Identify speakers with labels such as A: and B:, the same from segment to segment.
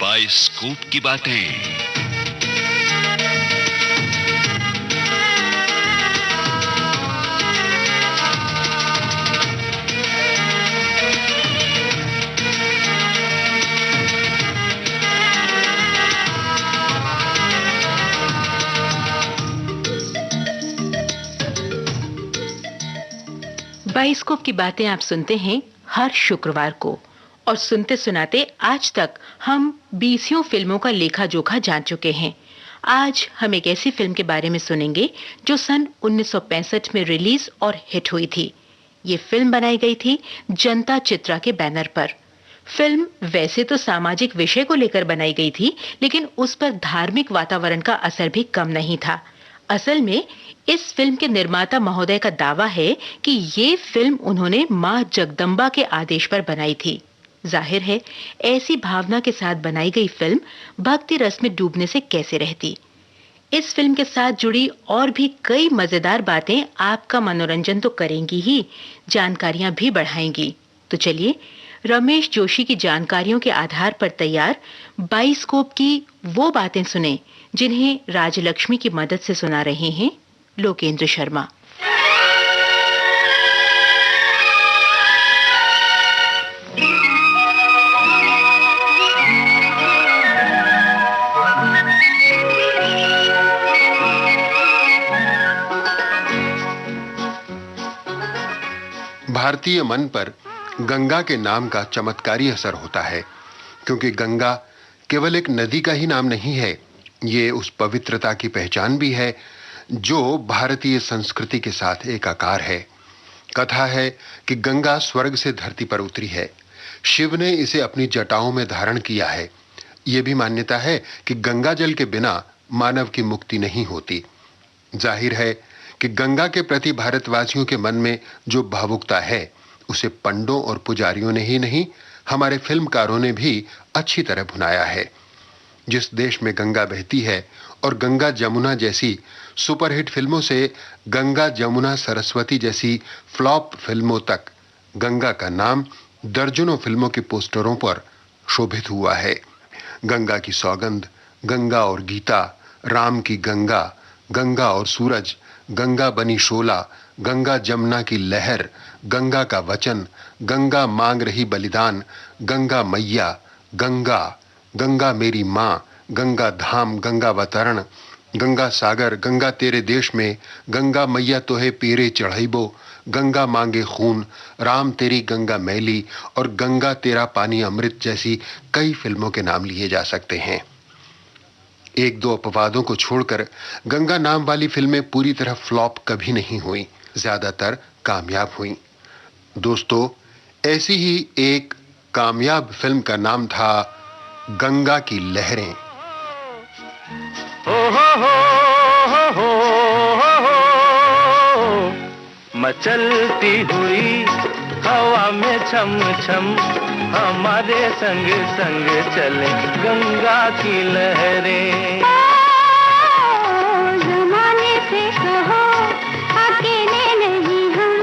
A: Bioscope की बातें।
B: Bioscope की बातें आप सुनते हैं हर शुक्रवार को, और सुनते सुनाते आज तक हम 20 फिल्मों का लेखा जोखा जान चुके हैं। आज हम एक ऐसी फिल्म के बारे में सुनेंगे जो सन 1965 में रिलीज और हिट हुई थी। ये फिल्म बनाई गई थी जनता चित्रा के बैनर पर। फिल्म वैसे तो सामाजिक विषय को लेकर बनाई गई थी, लेकिन उस पर धार्मिक वातावरण का असर भी कम नहीं था। असल में इस फिल्म के निर्माता महोदय का दावा है कि ये फिल्म उन्होंने मां जगदम्बा के आदेश पर बनाई थी। जाहिर है, ऐसी भावना के साथ बनाई गई फिल्म भक्ति रस में डूबने से कैसे रहती। इस फिल्म के साथ जुड़ी और भी कई मजेदार बातें आपका मनोरंजन तो करेंगी ही, जानकारियां भी बढ़ाएंगी। तो चलिए रमेश जोशी की जानकारियों के आधार पर तैयार बाइस्कोप की वो बातें सुने जिन्हें राजलक्ष्मी की मदद से सुना रहे हैं लोकेंद्र शर्मा।
C: भारतीय मन पर गंगा के नाम का चमत्कारी असर होता है, क्योंकि गंगा केवल एक नदी का ही नाम नहीं है, ये उस पवित्रता की पहचान भी है जो भारतीय संस्कृति के साथ एकाकार है। कथा है कि गंगा स्वर्ग से धरती पर उतरी है। शिव ने इसे अपनी जटाओं में धारण किया है। यह भी मान्यता है कि गंगा जल के बिना मानव की मुक्ति नहीं होती। जाहिर है कि गंगा के प्रति भारतवासियों के मन में जो भावुकता है, उसे पंडों और पुजारियों ने ही नहीं, हमारे फिल्मकारों ने भी अच्छी तरह भुनाया है। जिस देश में गंगा बहती है और गंगा जमुना जैसी सुपरहिट फिल्मों से गंगा जमुना सरस्वती जैसी फ्लॉप फिल्मों तक, गंगा का नाम दर्जनों फिल्मों के पोस्टरों पर शोभित हुआ है। गंगा की सौगंध, गंगा और गीता, राम की गंगा, गंगा और सूरज, गंगा बनी शोला, गंगा जमुना की लहर, गंगा का वचन, गंगा मांग रही बलिदान, गंगा मैया, गंगा, गंगा मेरी मां, गंगा धाम, गंगा अवतरण, गंगा सागर, गंगा तेरे देश में, गंगा मैया तोहे पीरे चढ़ाइबो, गंगा मांगे खून, राम तेरी गंगा मैली और गंगा तेरा पानी अमृत जैसी कई फिल्मों के नाम लिए जा सकते हैं। एक दो अपवादों को छोड़कर गंगा नाम वाली फिल्में पूरी तरह फ्लॉप कभी नहीं हुई, ज्यादातर कामयाब हुई। दोस्तों, ऐसी ही एक कामयाब फिल्म का नाम था गंगा की लहरें।
D: मचलती हुई हवा में छम छम, हमारे संग संग चले गंगा की लहरें।
E: ज़माने से कहो अकेले नहीं हम,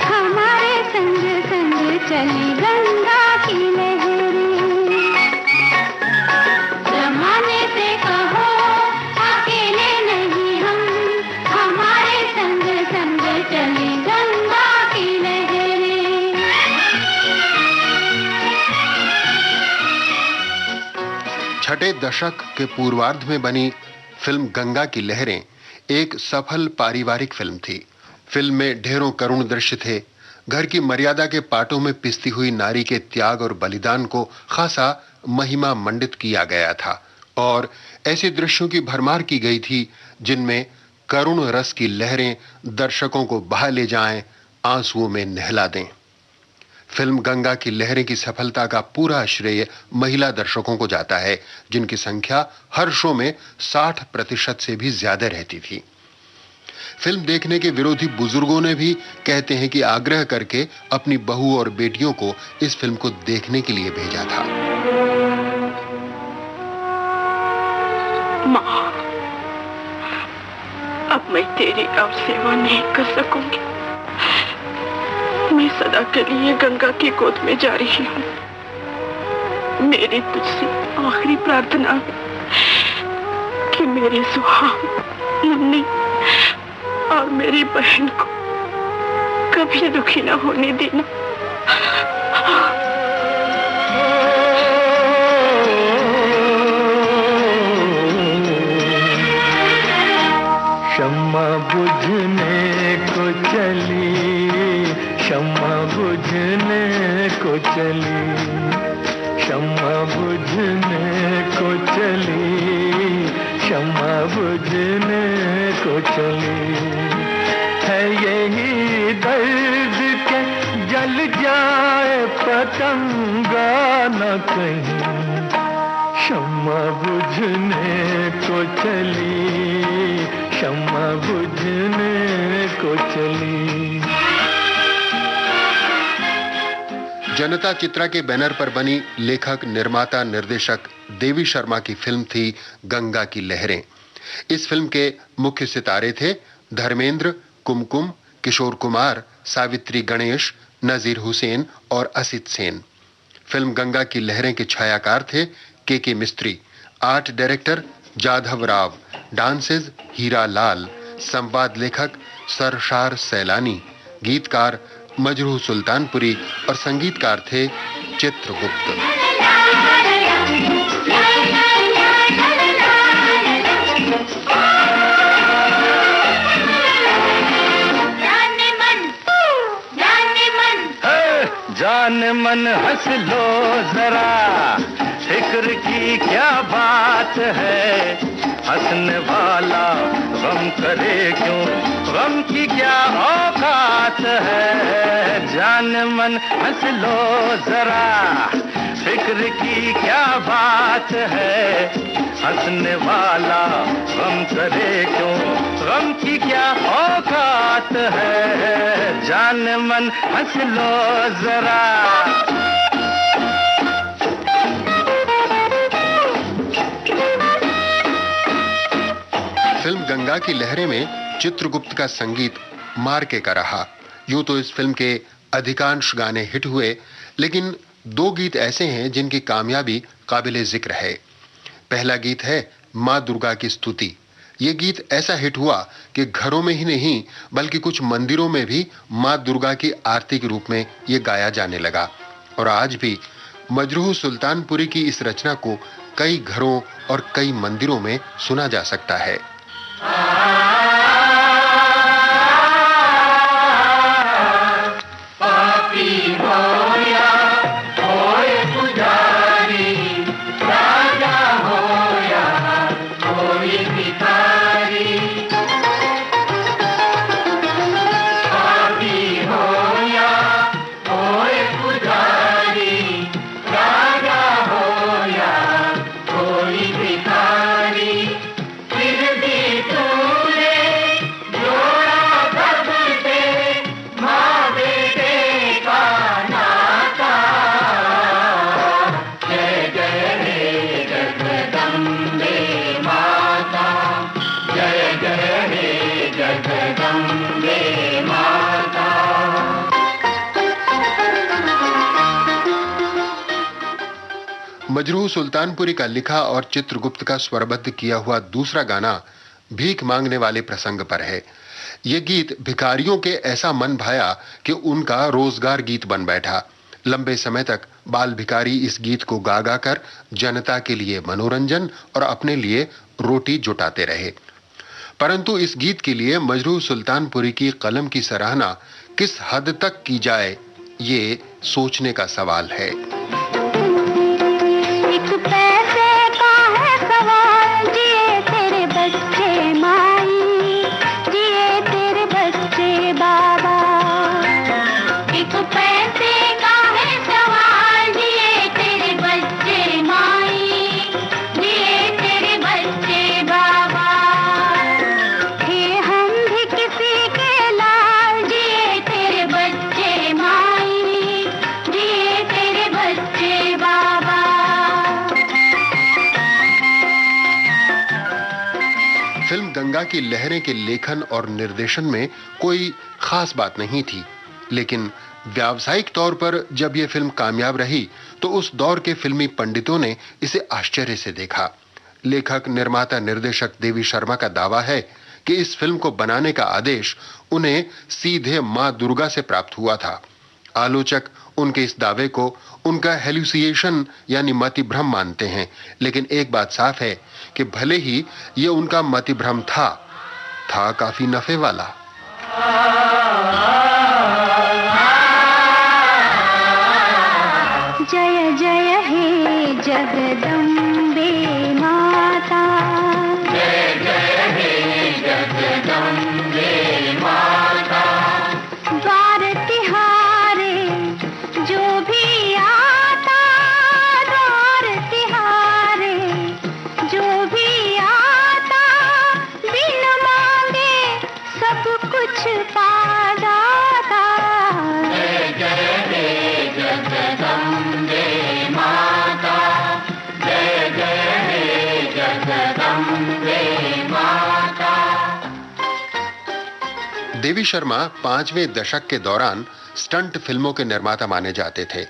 E: हमारे संग संग चले गंगा की लहरें। ज़माने से कहो अकेले नहीं हम, हमारे संग संग चले गंगा की लहरें।
C: छठे दशक के पूर्वार्ध में बनी फिल्म गंगा की लहरें एक सफल पारिवारिक फिल्म थी। फिल्म में ढेरों करुण दृश्य थे। घर की मर्यादा के पाटों में पिसती हुई नारी के त्याग और बलिदान को खासा महिमा मंडित किया गया था, और ऐसे दृश्यों की भरमार की गई थी जिनमें करुण रस की लहरें दर्शकों को बहा ले जाएं, आंसुओं में नहला दें। फिल्म गंगा की लहरें की सफलता का पूरा श्रेय महिला दर्शकों को जाता है, जिनकी संख्या हर शो में 60% से भी ज्यादा रहती थी। फिल्म देखने के विरोधी बुजुर्गों ने भी कहते हैं कि आग्रह करके अपनी बहू और बेटियों को इस फिल्म को देखने के लिए भेजा था।
F: माँ, अब मैं तेरी और सेवा नहीं कर सकूंगी। मैं सदा के लिए गंगा की गोद में जा रही हूँ। मेरी तुझसे आखिरी प्रार्थना है कि मेरे सुहाग, मुन्नी और मेरी बहन को कभी दुखी न होने देना।
D: शम्मा बुझने को चली, शम्मा बुझने को चली, शम्मा बुझने को चली, शम्मा बुझने को चली। है यही दर्द के जल जाए पतंगा न कहीं, शम्मा बुझने को चली, शम्मा बुझने को चली।
C: जनता चित्रा के बैनर पर बनी लेखक, निर्माता, निर्देशक देवी शर्मा की फिल्म थी गंगा की लहरें। इस फिल्म के मुख्य सितारे थे धर्मेंद्र, कुमकुम, किशोर कुमार, सावित्री गणेश, नजीर हुसैन और असित सेन। फिल्म गंगा की लहरें के छायाकार थे K Mistry, art director Jadhav Rao, dances Heera Lal, संवाद लेखक सरशार सैलानी, गीतकार मजरूह सुल्तानपुरी और संगीतकार थे चित्रगुप्त।
D: जान मन हंस लो जरा, फिक्र की क्या बात है, हंसने वाला गम करे क्यों, गम की क्या औकात है। जान मन हंस लो जरा, फिक्र की क्या बात है, हंसने वाला गम करे क्यों, गम की क्या औकात है। जान मन हंस लो जरा।
C: फिल्म गंगा की लहरें में चित्रगुप्त का संगीत मार्के का रहा। यूं तो इस फिल्म के अधिकांश गाने हिट हुए, लेकिन दो गीत ऐसे हैं जिनकी कामयाबी काबिले जिक्र है। पहला गीत है मां दुर्गा की स्तुति। ये गीत ऐसा हिट हुआ कि घरों में ही नहीं बल्कि कुछ मंदिरों में भी मां दुर्गा की आरती के रूप में ये गाया जाने लगा। और आज भी मजरूह सुल्तानपुरी की इस रचना को कई घरों और कई मंदिरों में सुना जा सकता है। मजरूह सुल्तानपुरी का लिखा और चित्रगुप्त का स्वरबद्ध किया हुआ दूसरा गाना भीख मांगने वाले प्रसंग पर है। ये गीत भिखारियों के ऐसा मन भाया कि उनका रोजगार गीत बन बैठा। लंबे समय तक बाल भिखारी इस गीत को गा गा कर जनता के लिए मनोरंजन और अपने लिए रोटी जुटाते रहे। परंतु इस गीत के लिए मजरूह सुल्तानपुरी की कलम की सराहना किस हद तक की जाए, ये सोचने का सवाल है। फिल्म गंगा की लहरें के लेखन और निर्देशन में कोई खास बात नहीं थी, लेकिन व्यावसायिक तौर पर जब यह फिल्म कामयाब रही तो उस दौर के फिल्मी पंडितों ने इसे आश्चर्य से देखा। लेखक, निर्माता, निर्देशक देवी शर्मा का दावा है कि इस फिल्म को बनाने का आदेश उन्हें सीधे मां दुर्गा से प्राप्त हुआ था। आलोचक उनके इस दावे को उनका हेलुसिनेशन यानी मतिभ्रम मानते हैं, लेकिन एक बात साफ है कि भले ही ये उनका मतिभ्रम था काफी नफे वाला।
E: जय जय हे जगदम्बे माता,
D: जय जय हे जगदम्बे माता।
E: द्वार तिहारे जो भी आता, द्वार तिहारे जो भी आता, बिन मांगे सब कुछ पा जाता।
D: जय जय हे जगदम्बे माता, जय जय हे जगदम्बे माता।
C: देवी शर्मा 5वें दशक के दौरान स्टंट फिल्मों के निर्माता माने जाते थे।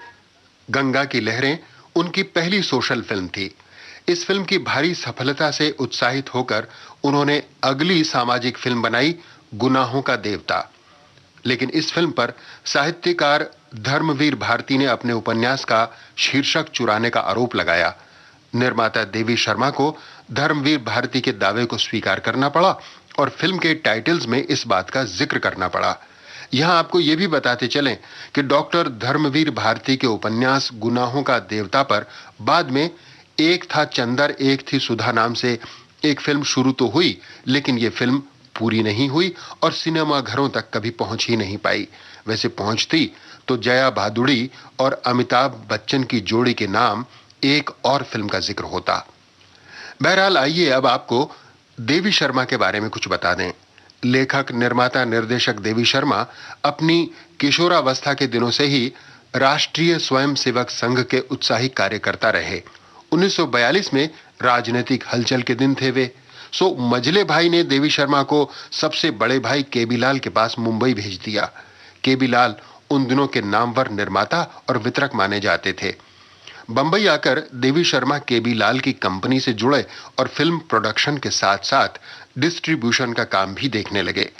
C: गंगा की लहरें उनकी पहली सोशल फिल्म थी। इस फिल्म की भारी सफलता से उत्साहित होकर उन्होंने अगली सामाजिक फिल्म बनाई, गुनाहों का देवता। लेकिन इस फिल्म पर साहित्यकार धर्मवीर भारती ने अपने उपन्यास का शीर्षक चुराने का आरोप लगाया। निर्माता देवी शर्मा को धर्मवीर भारती के दावे को स्वीकार करना पड़ा और फिल्म के टाइटल्स में इस बात का जिक्र करना पड़ा। यहां आपको यह भी बताते चलें कि डॉक्टर धर्मवीर भारती के उपन्यास गुनाहों का देवता पर बाद में एक था चंदर एक थी सुधा नाम से एक फिल्म शुरू तो हुई, लेकिन यह फिल्म पूरी नहीं हुई और सिनेमा घरों तक कभी पहुंच ही नहीं पाई। वैसे पहुंचती तो जया भादुड़ी और अमिताभ बच्चन की जोड़ी के नाम एक और फिल्म का जिक्र होता। बहरहाल आइए अब आपको देवी शर्मा के बारे में कुछ बता दें। लेखक, निर्माता, निर्देशक देवी शर्मा अपनी किशोरावस्था के दिनों से ही राष्ट्रीय स्वयंसेवक संघ के उत्साही कार्यकर्ता रहे। 1942 में राजनीतिक हलचल के दिन थे वे। सो मजले भाई ने देवी शर्मा को सबसे बड़े भाई केबी लाल के पास मुंबई भेज दिया। केबी लाल उन दिनों के नामवर निर्माता और वितरक माने जाते थे। बंबई आकर देवी शर्मा केबी लाल की कंपनी से जुड़े और फिल्म प्रोडक्शन के साथ साथ डिस्ट्रीब्यूशन का काम भी देखने लगे।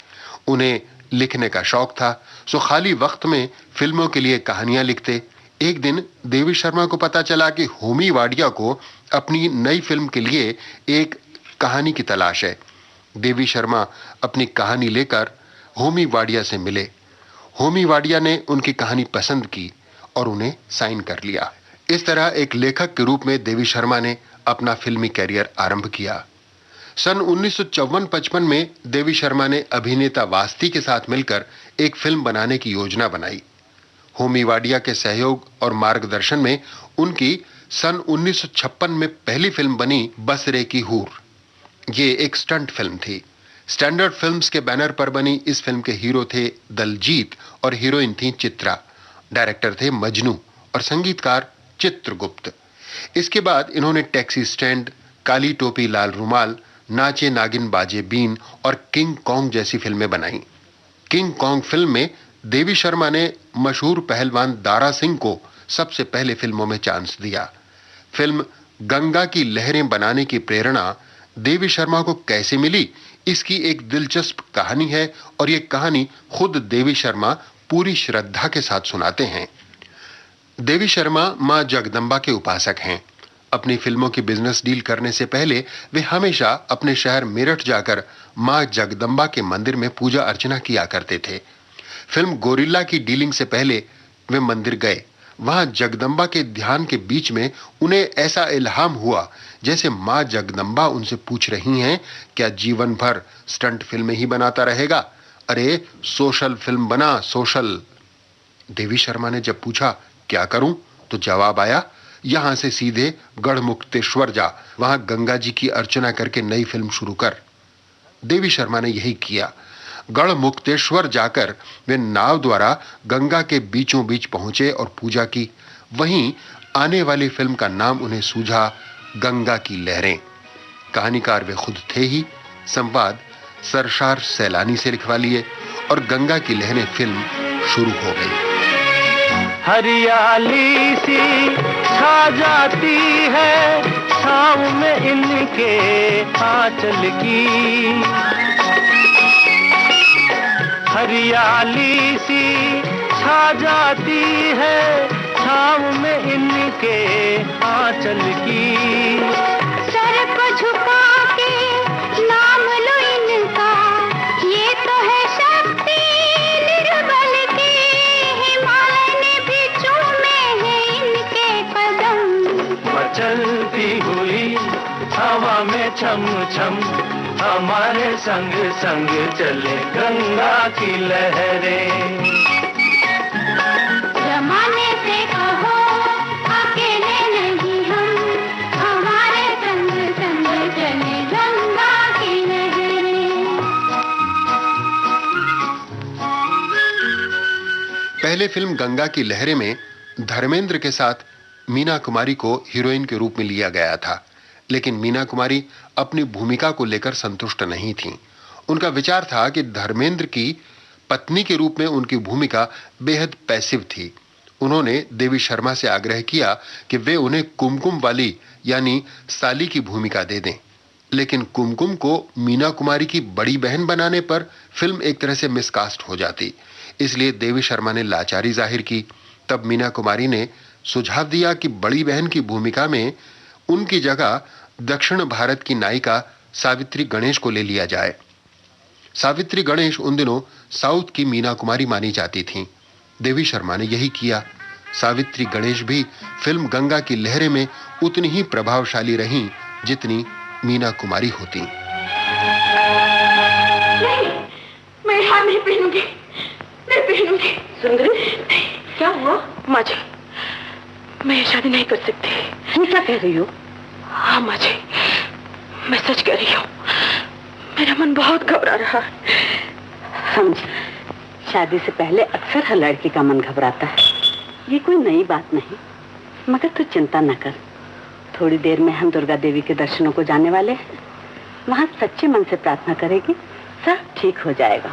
C: उन्हें लिखने का शौक था, सो खाली वक्त में फिल्मों के लिए कहानियां लिखते। एक दिन देवी शर्मा को पता चला कि होमी वाडिया को अपनी नई फिल्म के लिए एक कहानी की तलाश है। देवी शर्मा अपनी कहानी लेकर होमी वाडिया से मिले। होमी वाडिया ने उनकी कहानी पसंद की और उन्हें साइन कर लिया। इस तरह एक लेखक के रूप में देवी शर्मा ने अपना फिल्मी कैरियर आरंभ किया। सन 1954-55 में देवी शर्मा ने अभिनेता वास्ती के साथ मिलकर एक फिल्म बनाने की योजना बनाई। होमी वाडिया के सहयोग और मार्गदर्शन में उनकी सन 1956 में पहली फिल्म बनी बसरे की हूर। ये एक स्टंट फिल्म थी। स्टैंडर्ड फिल्म्स के बैनर पर बनी इस फिल्म के हीरो थे दलजीत और हीरोइन थी चित्रा। डायरेक्टर थे मजनू और संगीतकार चित्रगुप्त। इसके बाद इन्होंने टैक्सी स्टैंड, काली टोपी लाल रुमाल, नाचे नागिन बाजे बीन और किंग कॉन्ग जैसी फिल्में बनाई। किंग कॉन्ग फिल्म में देवी शर्मा ने मशहूर पहलवान दारा सिंह को सबसे पहले फिल्मों में चांस दिया। फिल्म गंगा की लहरें बनाने की प्रेरणा देवी शर्मा को कैसे मिली, इसकी एक दिलचस्प कहानी है और ये कहानी खुद देवी शर्मा पूरी श्रद्धा के साथ सुनाते हैं। देवी शर्मा मां जगदम्बा के उपासक हैं। अपनी फिल्मों की बिजनेस डील करने से पहले वे हमेशा अपने शहर मेरठ जाकर मां जगदम्बा के मंदिर में पूजा अर्चना किया करते थे। फिल्म गोरिल्ला की डीलिंग से पहले वे मंदिर गए। वहां जगदम्बा के ध्यान के बीच में उन्हें ऐसा इल्हाम हुआ जैसे मां जगदम्बा उनसे पूछ रही हैं, क्या जीवन भर स्टंट फिल्में ही बनाता रहेगा? अरे सोशल फिल्म बना, सोशल। देवी शर्मा ने जब पूछा क्या करूं, तो जवाब आया, यहां से सीधे गढ़मुक्तेश्वर जा, वहां गंगा जी की अर्चना करके नई फिल्म शुरू कर। देवी शर्मा ने यही किया। गढ़मुक्तेश्वर जाकर वे नाव द्वारा गंगा के बीचों बीच पहुंचे और पूजा की। वहीं आने वाली फिल्म का नाम उन्हें सूझा गंगा की लहरें। कहानीकार वे खुद थे ही। संवाद सरशार सैलानी से लिखवा लिए और गंगा की लहरें फिल्म शुरू हो गई।
G: हरियाली सी छा जाती है छाँव में इनके आंचल की, हरियाली सी छा जाती है छाँव में इनके आंचल की।
E: सर को झुका के नाम लो इनका, ये तो है शक्ति निर्बल की, हिमालय ने भी चूमे हैं इनके कदम।
G: मचलती हुई हवा में छम छम हमारे संग संग चले गंगा की लहरें।
E: जमाने से कहो अकेले नहीं हम, हमारे संग संग चले गंगा की लहरें।
C: पहले फिल्म गंगा की लहरें में धर्मेंद्र के साथ मीना कुमारी को हीरोइन के रूप में लिया गया था, लेकिन मीना कुमारी अपनी भूमिका को लेकर संतुष्ट नहीं थीं। उनका विचार था कि धर्मेंद्र की पत्नी के रूप में उनकी भूमिका बेहद पैसिव थी। उन्होंने देवी शर्मा से आग्रह किया कि वे उन्हें कुमकुम वाली यानी साली की भूमिका दे दें, लेकिन कुमकुम को मीना कुमारी की बड़ी बहन बनाने पर फिल्म एक तरह से मिसकास्ट हो जाती। इसलिए देवी शर्मा ने लाचारी जाहिर की। तब मीना कुमारी ने सुझाव दिया कि बड़ी बहन की भूमिका में उनकी जगह दक्षिण भारत की नायिका सावित्री गणेश को ले लिया जाए। सावित्री गणेश उन दिनों साउथ की मीना कुमारी मानी जाती थीं। देवी शर्मा ने यही किया। सावित्री गणेश भी फिल्म गंगा की लहरें में उतनी ही प्रभावशाली रहीं जितनी मीना कुमारी होती।
F: नहीं, मैं हार नहीं पहनूंगी, नहीं पहनूंगी। सुंदरी, क्या हुआ? माँ जी, मैं ये शादी नहीं कर सकती। तुम क्या कह रही हो? हाँ माँ जी, मैं सच कह रही हूँ। मेरा मन बहुत घबरा रहा है।
H: समझी, शादी से पहले अक्सर हर लड़की का मन घबराता है। ये कोई नई बात नहीं, मगर तू चिंता न कर। थोड़ी देर में हम दुर्गा देवी के दर्शनों को जाने वाले हैं। वहाँ सच्चे मन से प्रार्थना करेगी, सब ठीक हो जाएगा।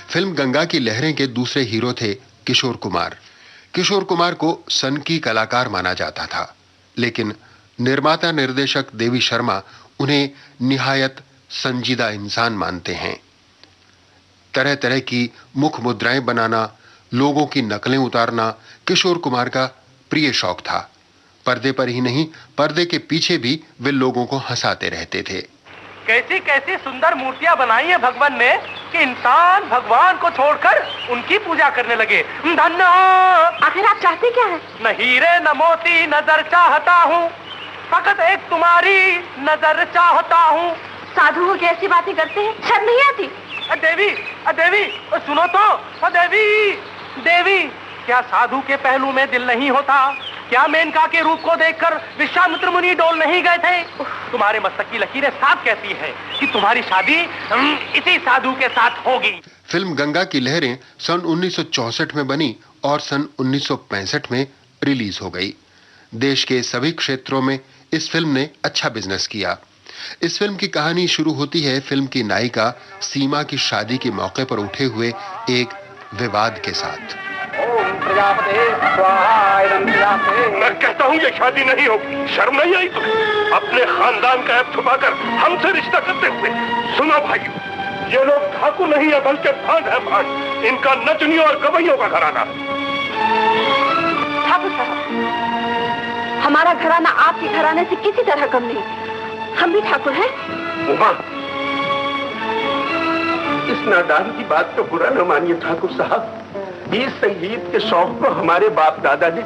C: फिल्म गंगा की लहरें के दूसरे हीरो थे किशोर कुमार। किशोर कुमार को सन की कलाकार माना जाता था, लेकिन निर्माता निर्देशक देवी शर्मा उन्हें निहायत संजीदा इंसान मानते हैं। तरह तरह की मुख मुद्राएं बनाना, लोगों की नकलें उतारना किशोर कुमार का प्रिय शौक था। पर्दे पर ही नहीं, पर्दे के पीछे भी वे लोगों को हंसाते रहते थे।
G: कैसी कैसी सुंदर मूर्तियां बनाई है भगवान ने कि इंसान भगवान को छोड़कर उनकी पूजा करने लगे। धन्य।
F: आखिर आप चाहते क्या है?
G: न हीरे न मोती नजर चाहता हूँ, फकत एक तुम्हारी नजर चाहता हूँ।
F: साधुओं की ऐसी बातें करते हैं, शर्म नहीं आती?
G: देवी, देवी सुनो तो। देवी, देवी, क्या साधु के पहलू में दिल नहीं होता? क्या मेनका के रूप को देखकर विश्वामित्र मुनि डोल नहीं गए थे? तुम्हारे मस्तक की लकीरें साफ कहती है कि तुम्हारी शादी इसी साधु के साथ होगी।
C: फिल्म गंगा की लहरें सन 1964 में बनी और सन 1965 में रिलीज हो गई। देश के सभी क्षेत्रों में इस फिल्म ने अच्छा बिजनेस किया। इस फिल्म की कहानी शुरू होती है फिल्म की नायिका सीमा की शादी के मौके पर उठे हुए एक विवाद के साथ।
I: मैं कहता हूँ ये शादी नहीं होगी। शर्म नहीं आई तुम्हें अपने खानदान का ऐब छुपाकर हमसे रिश्ता करते हुए? सुनो भाइयों, ये लोग ठाकुर नहीं है बल्कि भांड है, भांड। इनका नचनियों और गवैयों का घराना।
F: ठाकुर साहब, हमारा घराना आपके घराने से किसी तरह कम नहीं। हम भी ठाकुर हैं।
I: उमा, इस नादान की बात तो बुरा न मानिए ठाकुर साहब। इस संगीत के शौक को हमारे बाप दादा ने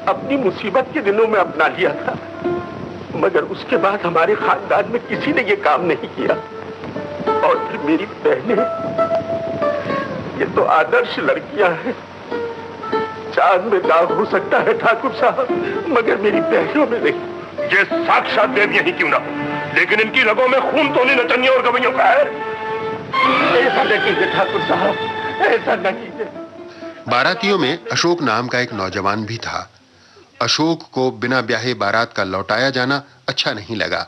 I: अपनी मुसीबत के दिनों में अपना लिया था, मगर उसके बाद हमारे खानदान में किसी ने ये काम नहीं किया। और फिर मेरी बहनें, ये तो आदर्श लड़कियां हैं। चांद में दाग हो सकता है ठाकुर साहब, मगर मेरी बहनों में नहीं। ये साक्षात देवियां ही क्यों ना हो, लेकिन इनकी रगों में खून तो नहीं नचनियों और गवैयों का है। ऐसा न कीजिए ठाकुर साहब, ऐसा न कीजिए।
C: बारातियों में अशोक नाम का एक नौजवान भी था। अशोक को बिना ब्याहे बारात का लौटाया जाना अच्छा नहीं लगा।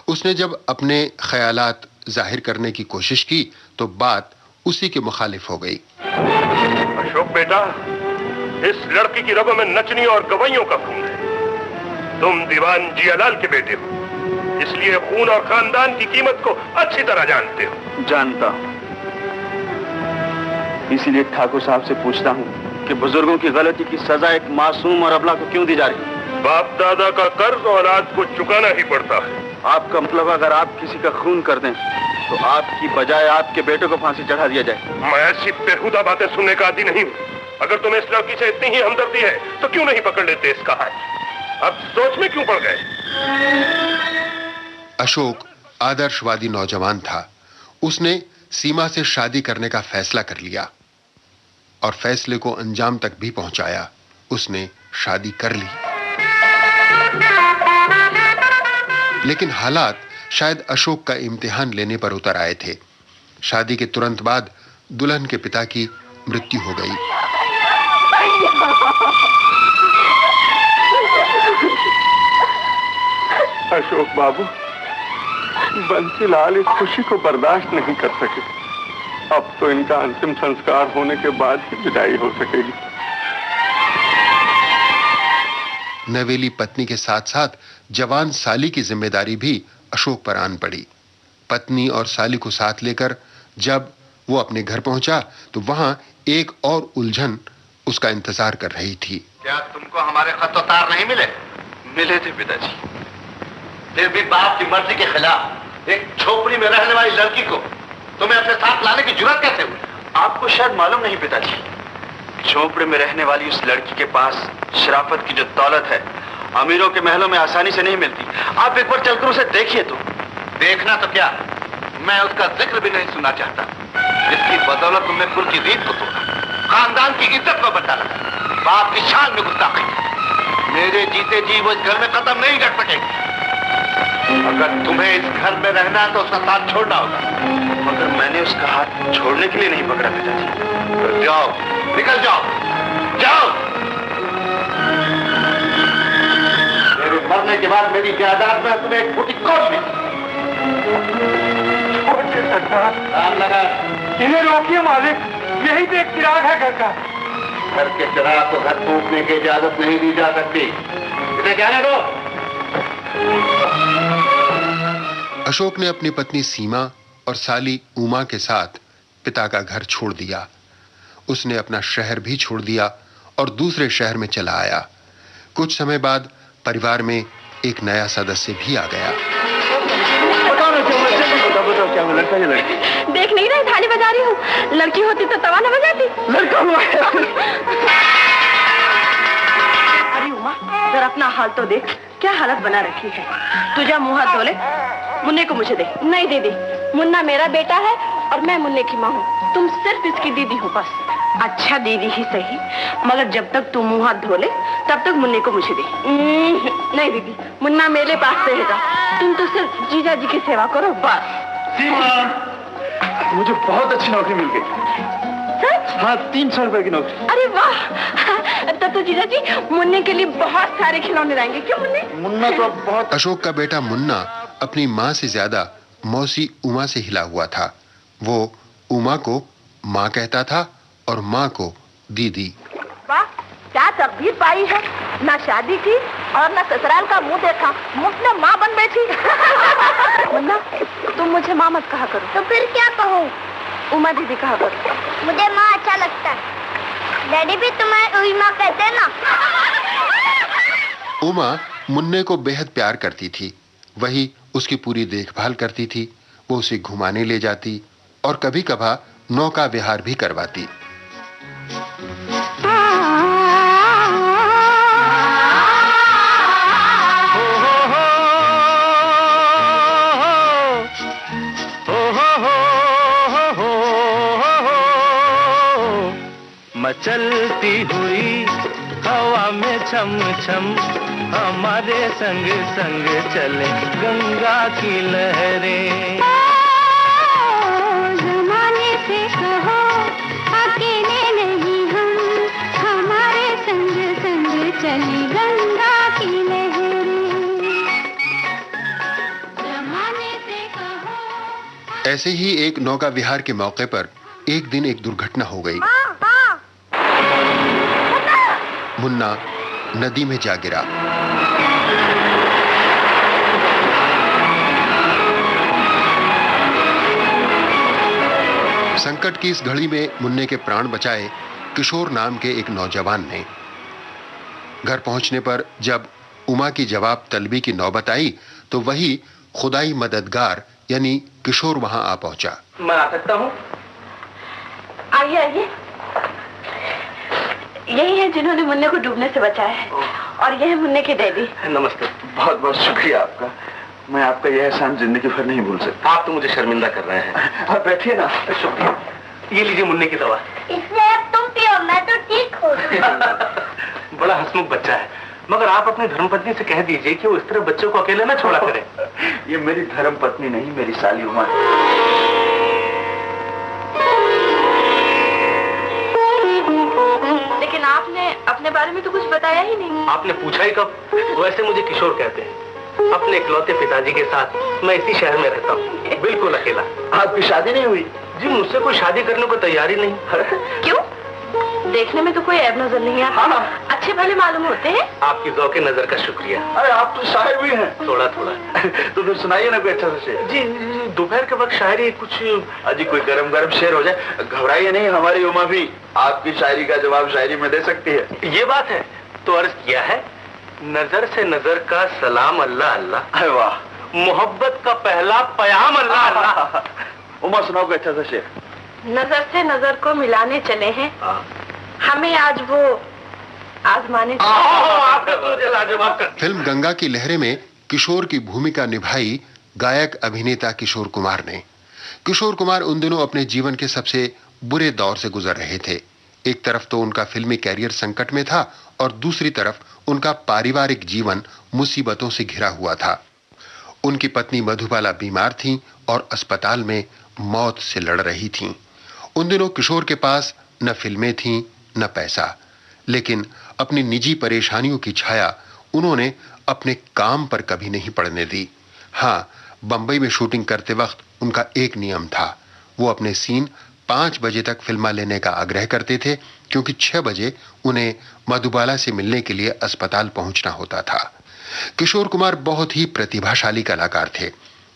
C: उसने जब अपने ख्यालात जाहिर करने की कोशिश की तो बात उसी के मुखालिफ हो गई।
I: अशोक बेटा, इस लड़की की रगों में नचनी और गवैयों का खून है। तुम दीवान जियालाल के बेटे हो, इसलिए खून और खानदान की कीमत को अच्छी तरह जानते हो।
J: जानता हूं, इसीलिए ठाकुर साहब से पूछता हूं कि बुजुर्गों की गलती की सजा एक मासूम और अबला को क्यों दी जा रही?
I: बाप दादा का कर्ज औलाद को चुकाना ही पड़ता है।
J: आपका मतलब अगर आप किसी का खून कर दें तो आपकी बजाय आपके बेटे को फांसी चढ़ा दिया जाए?
I: मैं ऐसी बेहुदा बातें सुनने का आदी नहीं हूँ। अगर तुम्हें इस लड़की से इतनी ही हमदर्दी है तो क्यों नहीं पकड़ लेते इसका हाथ? अब सोच में क्यों पड़ गए?
C: अशोक आदर्शवादी नौजवान था। उसने सीमा से शादी करने का फैसला कर लिया और फैसले को अंजाम तक भी पहुंचाया। उसने शादी कर ली, लेकिन हालात शायद अशोक का इम्तिहान लेने पर उतर आए थे। शादी के तुरंत बाद दुल्हन के पिता की मृत्यु हो गई।
I: अशोक बाबू, बंसीलाल इस खुशी को बर्दाश्त नहीं कर सके। अब तो इनका अंतिम संस्कार होने के बाद ही विदाई हो सकेगी।
C: नवेली पत्नी के साथ साथ जवान साली की जिम्मेदारी भी अशोक पर आन पड़ी। पत्नी और साली को साथ लेकर जब वो अपने घर पहुंचा तो वहां एक और उलझन उसका इंतजार कर रही थी।
K: क्या तुमको हमारे खत-ओ-तार नहीं मिले?
J: मिले थे पिताजी।
K: फिर भी बाप की मर्जी के खिलाफ एक झोपड़ी में रहने वाली लड़की को तुम्हें अपने साथ लाने की जुर्रत कैसे हुई?
J: आपको शायद मालूम नहीं पिताजी, झोपड़े में रहने वाली उस लड़की के पास शराफत की जो दौलत है अमीरों के महलों में आसानी से नहीं मिलती। आप एक बार चलकर उसे देखिए तो।
K: देखना तो क्या, मैं उसका जिक्र भी नहीं सुनना चाहता, जिसकी बदौलत तुमने कुल की रीत को तोड़ा, खानदान की इज्जत को बचा रखा, बाप की शान में गुस्ताखी। मेरे जीते जी वो इस घर में कदम नहीं रख सकेगी। अगर तुम्हें इस घर में रहना है तो उसका साथ छोड़ना होगा।
J: मगर मैंने उसका हाथ छोड़ने के लिए नहीं पकड़ा पिताजी।
K: तो जाओ, निकल जाओ, जाओ। मेरे मरने के बाद मेरी जायदाद में तुम्हें एक फुटी कोट भी। काम लगा।
G: इन्हें रोकिए मालिक, यही तो एक चिराग है घर का।
K: घर के चिराग को घर फूंकने की इजाजत नहीं दी जा सकती। इसे कहने दो।
C: अशोक ने अपनी पत्नी सीमा और साली उमा के साथ पिता का घर छोड़ दिया। उसने अपना शहर भी छोड़ दिया और दूसरे शहर में चला आया। कुछ समय बाद परिवार में एक नया सदस्य भी आ गया।
J: क्या हुआ? लड़का या लड़की?
F: देख नहीं रही, थाली बजा रही हूँ। लड़की होती तो तवा न बजाती।
J: लड़का हुआ है।
F: अरे उमा, जरा अपना हाल तो देख, क्या हालत बना रखी है। तू जा मुंह हाथ धो ले, मुन्ने को मुझे दे। नहीं दीदी, मुन्ना मेरा बेटा है और मैं मुन्ने की माँ हूँ। तुम सिर्फ इसकी दीदी हो बस। अच्छा दीदी ही सही, मगर जब तक तू मुंह हाथ धो ले तब तक मुन्ने को मुझे दे। नहीं दीदी, मुन्ना मेरे पास रहेगा। तुम तो सिर्फ जीजा जी की सेवा करो बस।
J: मुझे बहुत अच्छी नौकरी मिल गई।
F: सच?
J: हाँ, 300 रुपए की नौकरी।
F: अरे वाह, तब तो जीजा जी मुन्ने के लिए बहुत सारे खिलौने लाएंगे। क्यों मुन्ने?
J: मुन्ना तो अब बहुत।
C: अशोक का बेटा मुन्ना अपनी माँ से ज्यादा मौसी उमा से हिला हुआ था। वो उमा को माँ कहता था और माँ को दीदी।
F: वाह, क्या तब्दील पाई है। ना शादी की और ना ससुराल का मुंह देखा, मुफ्त में माँ बन बैठी। मुन्ना, तुम मुझे माँ मत कहा करो।
E: तो फिर क्या कहूँ?
F: उमा दीदी कहा करो।
E: मुझे माँ अच्छा लगता है। डैडी भी तुम्हें वही माँ कहते हैं ना।
C: उमा मुन्ने को बेहद प्यार करती थी। वही उसकी पूरी देखभाल करती थी। वो उसे घुमाने ले जाती और कभी कभार नौका विहार भी करवाती।
L: मचलती हुई हवा में छम छम हमारे संग संग चले गंगा की लहरें।
E: जमाने से कहो अकेले नहीं हम, हमारे संग संग चली गंगा की लहरें। जमाने से कहो।
C: ऐसे ही एक नौका विहार के मौके पर एक दिन एक दुर्घटना हो गई। मुन्ना नदी में जा गिरा। संकट की इस घड़ी में मुन्ने के प्राण बचाए किशोर नाम के एक नौजवान ने। घर पहुंचने पर जब उमा की जवाब तलबी की नौबत आई तो वही खुदाई मददगार यानी किशोर वहां आ पहुंचा।
G: मैं आ सकता हूँ?
F: आइए आइए। यही है जिन्होंने मुन्ने को डूबने से बचाया है, और यह है मुन्ने की डैडी।
J: नमस्ते। बहुत बहुत शुक्रिया आपका। मैं आपका यह एहसान जिंदगी भर नहीं भूल सकता।
G: आप तो मुझे शर्मिंदा कर रहे हैं।
J: आप बैठिए ना।
G: शुक्रिया। ये लीजिए मुन्ने की दवा।
E: इससे अब तुम पियो, मैं तो ठीक हूँ।
G: बड़ा हंसमुख बच्चा है, मगर आप अपनी धर्मपत्नी से कह दीजिए कि वो इस तरह बच्चों को अकेले न छोड़ा करे।
J: ये मेरी धर्मपत्नी नहीं, मेरी साली उमा है।
F: लेकिन आपने अपने बारे में तो कुछ बताया ही नहीं।
G: आपने पूछा ही कब? वैसे मुझे किशोर कहते हैं। अपने इकलौते पिताजी के साथ मैं इसी शहर में रहता हूँ, बिल्कुल अकेला।
J: आपकी शादी नहीं हुई?
G: जी, मुझसे कोई शादी करने को तैयार ही नहीं।
F: क्यों? देखने में तो कोई ऐब नजर नहीं आता।
J: हाँ।
F: अच्छे भले मालूम होते हैं।
G: आपकी ज़ौक़े नजर का शुक्रिया।
J: अरे आप तो शायर भी हैं।
G: थोड़ा थोड़ा।
J: तो फिर सुनाइए ना कोई अच्छा सा शेर।
G: जी, दोपहर के वक्त शायरी कुछ।
J: अजी कोई गरम गरम शेर हो जाए। घबराइए नहीं, हमारी उमा भी आपकी शायरी का जवाब शायरी में दे सकती है।
G: ये बात है तो अर्ज किया है। नजर से नजर का सलाम अल्लाह अल्लाह।
J: वाह।
G: मोहब्बत का पहला पयाम अल्लाह अल्लाह।
J: उमा सुनाओ कोई अच्छा सा शेर।
F: नजर से नजर को मिलाने चले हैं, हमें आज वो आजमाने।
C: फिल्म गंगा की लहरें में किशोर की भूमिका निभाई गायक अभिनेता किशोर कुमार ने। किशोर कुमार उन दिनों अपने जीवन के सबसे बुरे दौर से गुजर रहे थे। एक तरफ तो उनका फिल्मी कैरियर संकट में था और दूसरी तरफ उनका पारिवारिक जीवन मुसीबतों से घिरा हुआ था। उनकी पत्नी मधुबाला बीमार थीं और अस्पताल में मौत से लड़ रही थीं। उन दिनों किशोर के पास न फिल्में थीं न पैसा, लेकिन अपनी निजी परेशानियों की छाया उन्होंने अपने काम पर कभी नहीं पड़ने दी। हाँ, बंबई में शूटिंग करते वक्त उनका एक नियम था। वो अपने सीन 5 बजे तक फिल्मा लेने का आग्रह करते थे, क्योंकि 6 बजे उन्हें मधुबाला से मिलने के लिए अस्पताल पहुंचना होता था। किशोर कुमार बहुत ही प्रतिभाशाली कलाकार थे।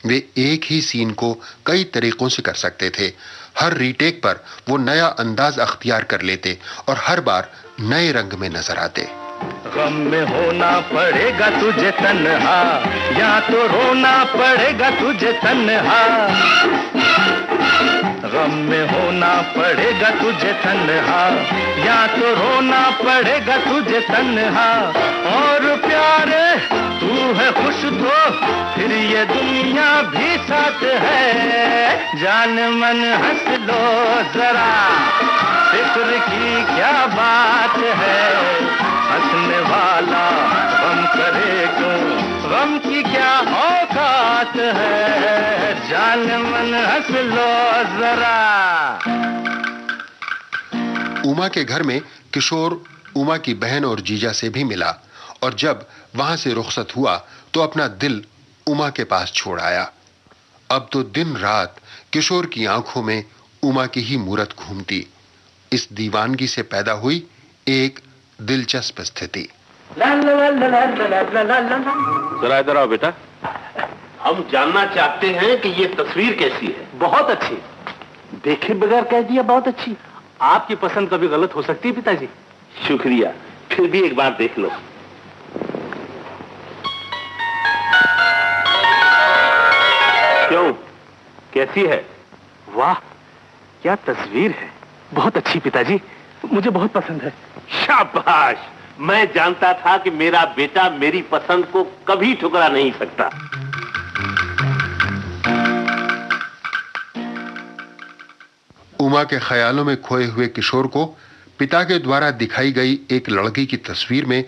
C: वे एक ही सीन को कई तरीकों से कर सकते थे। हर रीटेक पर वो नया अंदाज अख्तियार कर लेते और हर बार नए रंग में नजर आते।
L: गम में होना पड़ेगा तुझे तन्हा, या तो रोना पड़ेगा तुझे तन्हा। गम में होना पड़ेगा तुझे तन्हा, या तो रोना पड़ेगा तुझे तन्हा। और प्यारे तू है खुश तो फिर ये दुनिया भी साथ है। जान मन हंस लो जरा, फिक्र की क्या बात है। हंसने वाला गम करे क्यों, गम की क्या औकात है। जान मन हंस लो जरा।
C: उमा के घर में किशोर उमा की बहन और जीजा से भी मिला और जब वहां से रुखसत हुआ तो अपना दिल उमा के पास छोड़ आया। अब तो दिन रात किशोर की आंखों में उमा की ही मूरत घूमती। इस दीवानगी से पैदा हुई एक दिलचस्प स्थिति।
I: जरा इधर आओ बेटा। हम जानना चाहते हैं कि ये तस्वीर कैसी है।
G: बहुत अच्छी।
I: देखे बगैर कह दिया बहुत अच्छी।
G: आपकी पसंद कभी गलत हो सकती है पिताजी।
I: शुक्रिया, फिर भी एक बार देख लो। क्यों, कैसी है?
G: वाह, क्या तस्वीर है। बहुत अच्छी पिताजी, मुझे बहुत पसंद है।
I: शाबाश, मैं जानता था कि मेरा बेटा मेरी पसंद को कभी ठुकरा नहीं सकता।
C: उमा के ख्यालों में खोए हुए किशोर को पिता के द्वारा दिखाई गई एक लड़की की तस्वीर में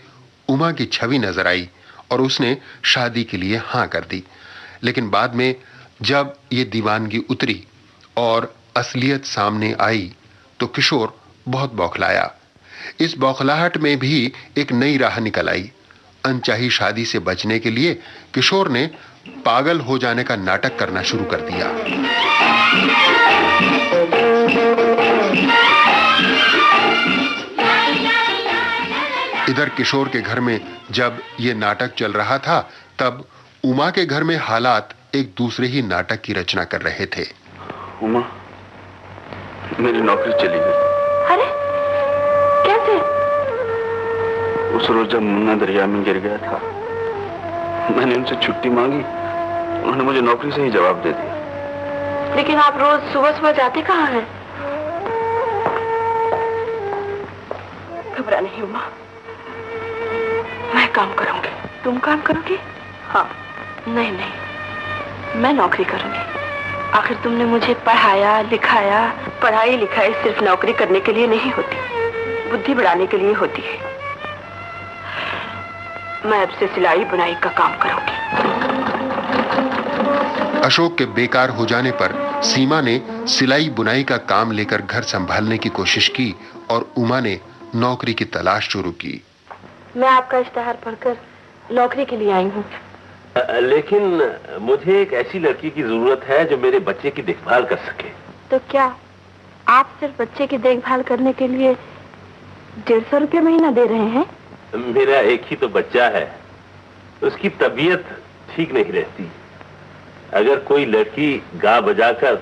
C: उमा की छवि नजर आई और उसने शादी के लिए हां कर दी। लेकिन बाद में जब ये दीवानगी उतरी और असलियत सामने आई तो किशोर बहुत बौखलाया। इस बौखलाहट में भी एक नई राह निकल आई। अनचाही शादी से बचने के लिए किशोर ने पागल हो जाने का नाटक करना शुरू कर दिया। इधर किशोर के घर में जब ये नाटक चल रहा था, तब उमा के घर में हालात एक दूसरे ही नाटक की रचना कर रहे थे।
J: उमा, मेरी नौकरी चली गई।
F: अरे कैसे?
J: उस रोज जब मुन्ना दरिया में गिर गया था, मैंने उनसे छुट्टी मांगी, उन्होंने मुझे नौकरी से ही जवाब दे दिया।
F: लेकिन आप रोज सुबह सुबह जाते कहाँ हैं? घबरा नहीं उमा, मैं काम करूंगी। तुम काम करोगी? हाँ। नहीं नहीं, मैं नौकरी करूंगी। आखिर तुमने मुझे पढ़ाया लिखाया। पढ़ाई लिखाई सिर्फ नौकरी करने के लिए नहीं होती, बुद्धि बढ़ाने के लिए होती है। मैं अब से सिलाई बुनाई का काम करूंगी।
C: अशोक के बेकार हो जाने पर सीमा ने सिलाई बुनाई का काम लेकर घर संभालने की कोशिश की और उमा ने नौकरी की तलाश शुरू की।
F: मैं आपका इश्तिहार पढ़कर नौकरी के लिए आई हूँ।
I: लेकिन मुझे एक ऐसी लड़की की जरूरत है जो मेरे बच्चे की देखभाल कर सके।
F: तो क्या आप सिर्फ बच्चे की देखभाल करने के लिए 150 रुपये महीना दे रहे हैं?
I: मेरा एक ही तो बच्चा है, उसकी तबीयत ठीक नहीं रहती। अगर कोई लड़की गा बजाकर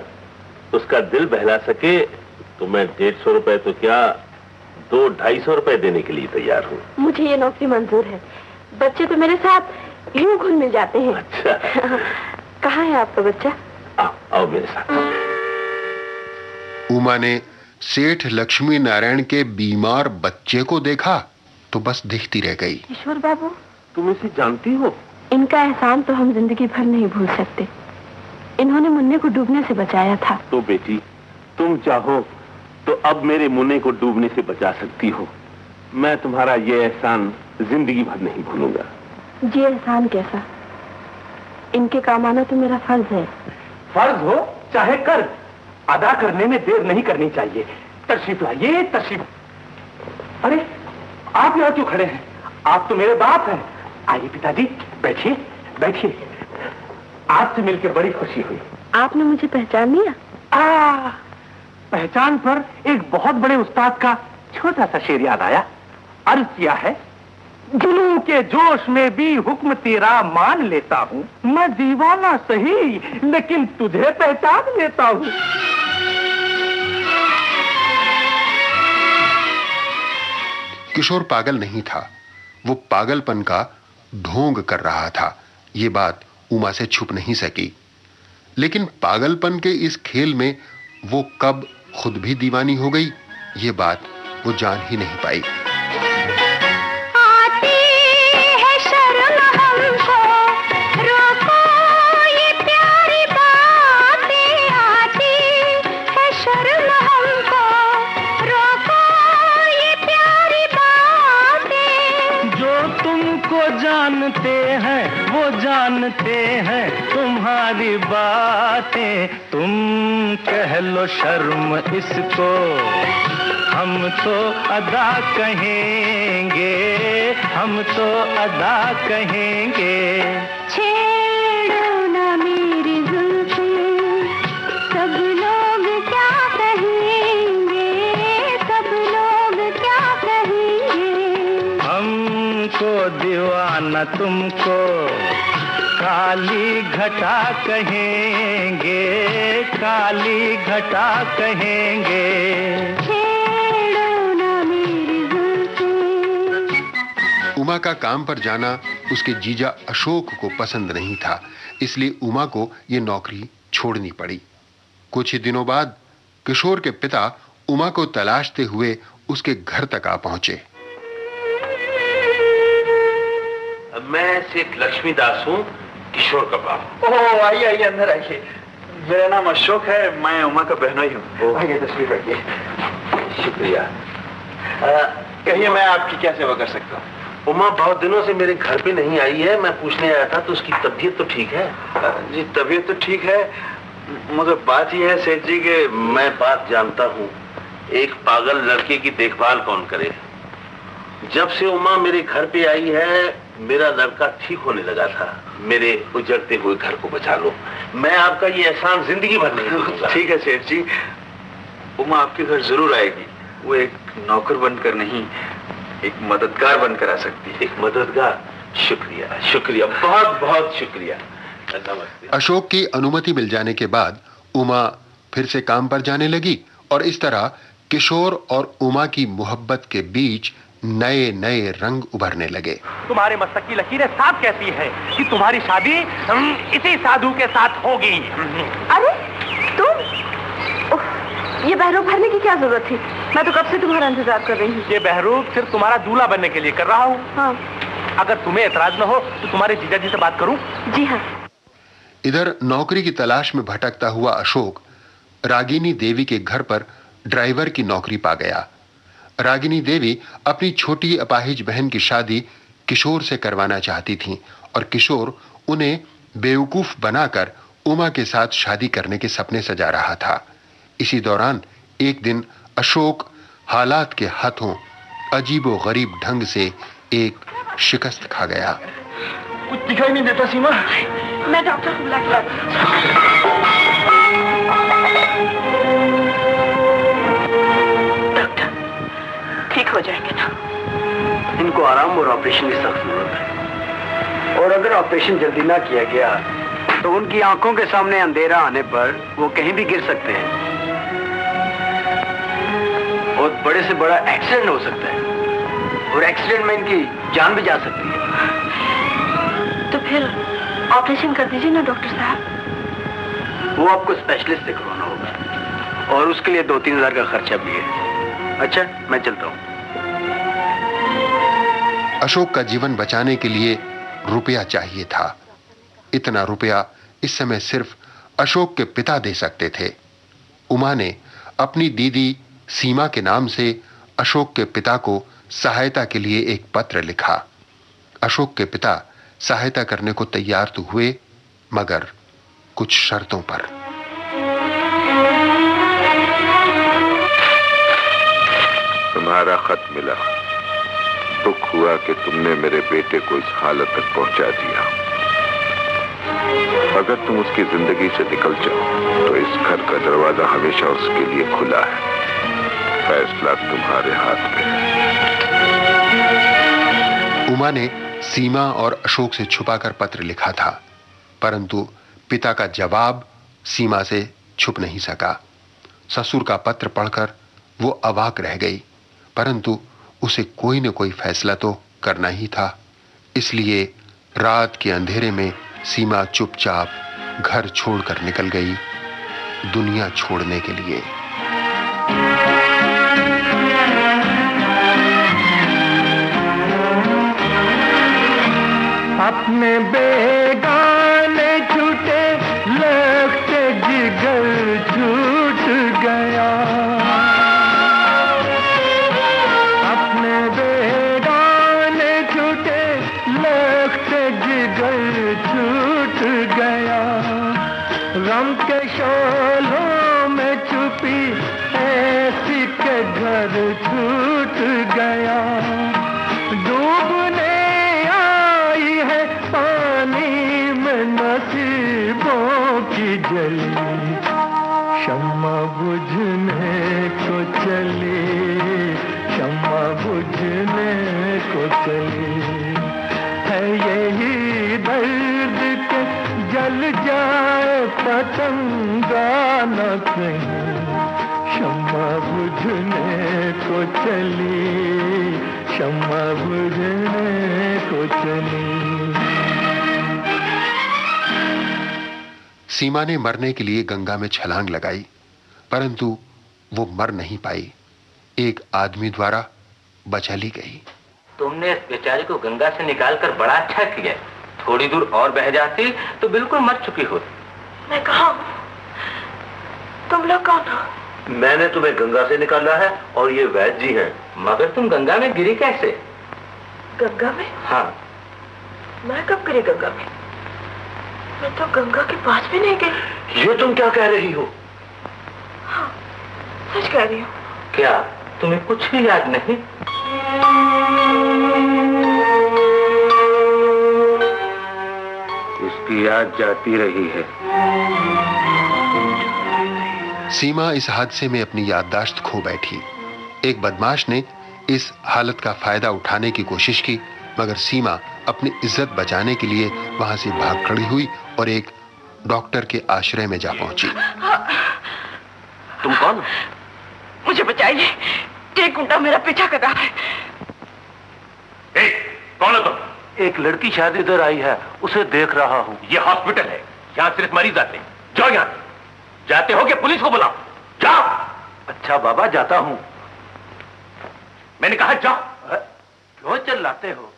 I: उसका दिल बहला सके तो मैं 150 रुपए तो क्या 200-250 रुपए देने के लिए तैयार हूँ।
F: मुझे ये नौकरी मंजूर है। बच्चे तो मेरे साथ यूं घुल मिल जाते हैं।
I: अच्छा।
F: कहाँ है आपका बच्चा?
I: आओ मेरे साथ।
C: उमा ने सेठ लक्ष्मी नारायण के बीमार बच्चे को देखा तो बस देखती रह गई।
F: ईश्वर बाबू,
I: तुम इसे जानती हो?
F: इनका एहसान तो हम जिंदगी भर नहीं भूल सकते। इन्होंने मुन्ने को डूबने से बचाया था।
I: तो बेटी, तुम चाहो तो अब मेरे मुन्ने को डूबने से बचा सकती हो। मैं तुम्हारा ये एहसान जिंदगी भर नहीं भूलूंगा।
F: ये एहसान कैसा? इनके काम आना तो मेरा फर्ज है।
G: फर्ज हो चाहे कर्ज, अदा करने में देर नहीं करनी चाहिए। तशरीफ लाइए, तशरीफ। अरे आप यहाँ क्यों खड़े हैं? आप तो मेरे बाप हैं। आइए पिताजी, बैठिए बैठिए। आपसे मिलकर बड़ी खुशी हुई।
F: आपने मुझे पहचान लिया?
G: पहचान पर एक बहुत बड़े उस्ताद का छोटा सा शेर याद आया। अर्ज किया है, जुनून के जोश में भी हुक्म तेरा मान लेता हूँ। मैं दीवाना सही लेकिन तुझे पहचान लेता हूँ।
C: किशोर पागल नहीं था, वो पागलपन का ढोंग कर रहा था। ये बात उमा से छुप नहीं सकी। लेकिन पागलपन के इस खेल में वो कब खुद भी दीवानी हो गई, ये बात वो जान ही नहीं पाई।
L: जानते हैं वो जानते हैं तुम्हारी बातें। तुम कह लो शर्म इसको, हम तो अदा कहेंगे, हम तो अदा कहेंगे।
E: छेड़ो ना मेरी जुल्फें, सब लोग क्या कहेंगे, सब लोग क्या कहेंगे।
L: हमको दीवाना तुमको काली घटा कहेंगे, काली घटा कहेंगे।
E: छेड़ो ना मेरी जुल्फें।
C: उमा का काम पर जाना उसके जीजा अशोक को पसंद नहीं था, इसलिए उमा को ये नौकरी छोड़नी पड़ी। कुछ ही दिनों बाद किशोर के पिता उमा को तलाशते हुए उसके घर तक आ पहुंचे।
I: मैं सेठ लक्ष्मीदास हूँ, किशोर का बाप।
J: ओह, आइए आइए, अंदर आइए। मेरा नाम अशोक है, मैं उमा का बहनोई हूँ।
I: आइए, तशरीफ रखिए। शुक्रिया।
J: कहिए, मैं आपकी क्या सेवा कर सकता हूँ?
I: उमा बहुत दिनों से मेरे घर पे नहीं आई है, मैं पूछने आया था। तो उसकी तबीयत तो ठीक है?
J: जी, तबीयत तो ठीक है, मगर बात यह है सेठ जी कि
I: मैं बात जानता हूँ। एक पागल लड़के की देखभाल कौन करे? जब से उमा मेरे घर पे आई है, मेरा लड़का ठीक होने लगा था। मेरे उजड़ते हुए घर को बचा लो। मैं आपका ये एहसान जिंदगी भर नहीं भूलूंगा।
J: ठीक है सेठ जी, उमा आपके घर जरूर आएगी। वो एक नौकर बनकर नहीं, एक मददगार बनकर आ सकती है।
I: एक मददगार? शुक्रिया शुक्रिया, बहुत बहुत शुक्रिया। नमस्ते।
C: अशोक की अनुमति मिल जाने के बाद उमा फिर से काम पर जाने लगी और इस तरह किशोर और उमा की मोहब्बत के बीच नए नए रंग उभरने लगे।
G: तुम्हारे मस्तक की लकीरें साफ कहती है कि तुम्हारी शादी इसी साधु के साथ होगी।
F: अरे तुम? ये बहरूप भरने की क्या जरूरत थी? मैं तो कब से तुम्हारा इंतजार कर रही हूँ।
G: ये बहरूप सिर्फ तुम्हारा दूल्हा बनने के लिए कर रहा हूँ।
F: हाँ।
G: अगर तुम्हें एतराज न हो तो तुम्हारे जीजा जी से बात करूं?
F: जी हाँ।
C: इधर नौकरी की तलाश में भटकता हुआ अशोक रागिनी देवी के घर पर ड्राइवर की नौकरी पा गया। रागिनी देवी अपनी छोटी अपाहिज बहन की शादी किशोर से करवाना चाहती थीं और किशोर उन्हें बेवकूफ बनाकर उमा के साथ शादी करने के सपने सजा रहा था। इसी दौरान एक दिन अशोक हालात के हाथों अजीबोगरीब ढंग से एक शिकस्त खा गया।
J: कुछ दिखाई नहीं देता सीमा।
F: मैं डॉक्टर को बुला के लाती हूं। डॉक्टर, ठीक हो जाएंगे ना?
I: इनको आराम और ऑपरेशन की सख्त जरूरत है, और अगर ऑपरेशन जल्दी ना किया गया तो उनकी आंखों के सामने अंधेरा आने पर वो कहीं भी गिर सकते हैं और बड़े से बड़ा एक्सीडेंट हो सकता है, और एक्सीडेंट में इनकी जान भी जा सकती है।
F: तो फिर ऑपरेशन कर दीजिए ना डॉक्टर साहब।
I: वो आपको स्पेशलिस्ट से करवाना होगा और उसके लिए 2-3 हजार का खर्चा भी है। अच्छा, मैं चलता हूँ।
C: अशोक का जीवन बचाने के लिए रुपया चाहिए था। इतना रुपया इस समय सिर्फ अशोक के पिता दे सकते थे। उमा ने अपनी दीदी सीमा के नाम से अशोक के पिता को सहायता के लिए एक पत्र लिखा। अशोक के पिता सहायता करने को तैयार तो हुए, मगर कुछ शर्तों पर।
M: तुम्हारा खत मिला। दुख हुआ कि तुमने मेरे बेटे को इस हालत तक पहुंचा दिया। अगर तुम उसकी जिंदगी से निकल जाओ तो इस घर का दरवाजा हमेशा उसके लिए खुला है। फैसला तुम्हारे हाथ में है।
C: उमा ने सीमा और अशोक से छुपाकर पत्र लिखा था, परंतु पिता का जवाब सीमा से छुप नहीं सका। ससुर का पत्र पढ़कर वो अवाक रह गई, परंतु उसे कोई न कोई फैसला तो करना ही था। इसलिए रात के अंधेरे में सीमा चुपचाप घर छोड़कर निकल गई, दुनिया छोड़ने के लिए।
L: अपने बेगाने छूटे लगते जिगर छूट गया। अपने बेगाने छूटे लगते जिगर छूट गया। गम के शोलों में छुपी ऐसी के घर छूट गया। डूबने पानी में नसीबों की जली शम्मा बुझने को चली, शम्मा बुझने को चली। है यही दर्द के जल जाए पतंगा न कहीं, शम्मा बुझने को चली, शम्मा बुझने को चली।
C: सीमा ने मरने के लिए गंगा में छलांग लगाई, परंतु वो मर नहीं पाई। एक आदमी द्वारा बचा ली गई।
N: तुमने इस बेचारी को गंगा से निकालकर बड़ा अच्छा किया। थोड़ी दूर और बह जाती तो बिल्कुल मर चुकी होती।
F: मैं कहाँ हूँ? तुम लोग कौन हो?
I: मैंने तुम्हें गंगा से निकाला है और ये वैद्य जी हैं।
N: मगर तुम गंगा में गिरी कैसे?
F: गंगा में?
N: हाँ।
F: मैं कब गिरी गंगा में? मैं तो गंगा के पास भी नहीं गई।
I: ये तुम क्या कह रही हो?
F: हाँ, सच कह रही हूँ।
N: क्या तुम्हें कुछ भी याद नहीं?
M: इसकी याद जाती रही है।
C: सीमा इस हादसे में अपनी याददाश्त खो बैठी। एक बदमाश ने इस हालत का फायदा उठाने की कोशिश की, मगर सीमा अपनी इज्जत बचाने के लिए वहां से भाग खड़ी हुई और एक डॉक्टर के आश्रय में जा पहुंची।
I: तुम कौन?
F: मुझे बचाइए, एक गुंडा मेरा पीछा कर रहा है।
K: कौन हो तुम?
I: एक लड़की शायद इधर आई है, उसे देख रहा हूँ।
K: ये हॉस्पिटल है, यहाँ सिर्फ मरीज आते हैं। जाओ यहाँ से। जाते हो कि पुलिस को बुलाओ? जाओ।
I: अच्छा बाबा, जाता हूँ।
K: मैंने कहा जाओ।
I: क्यों चिल्लाते हो?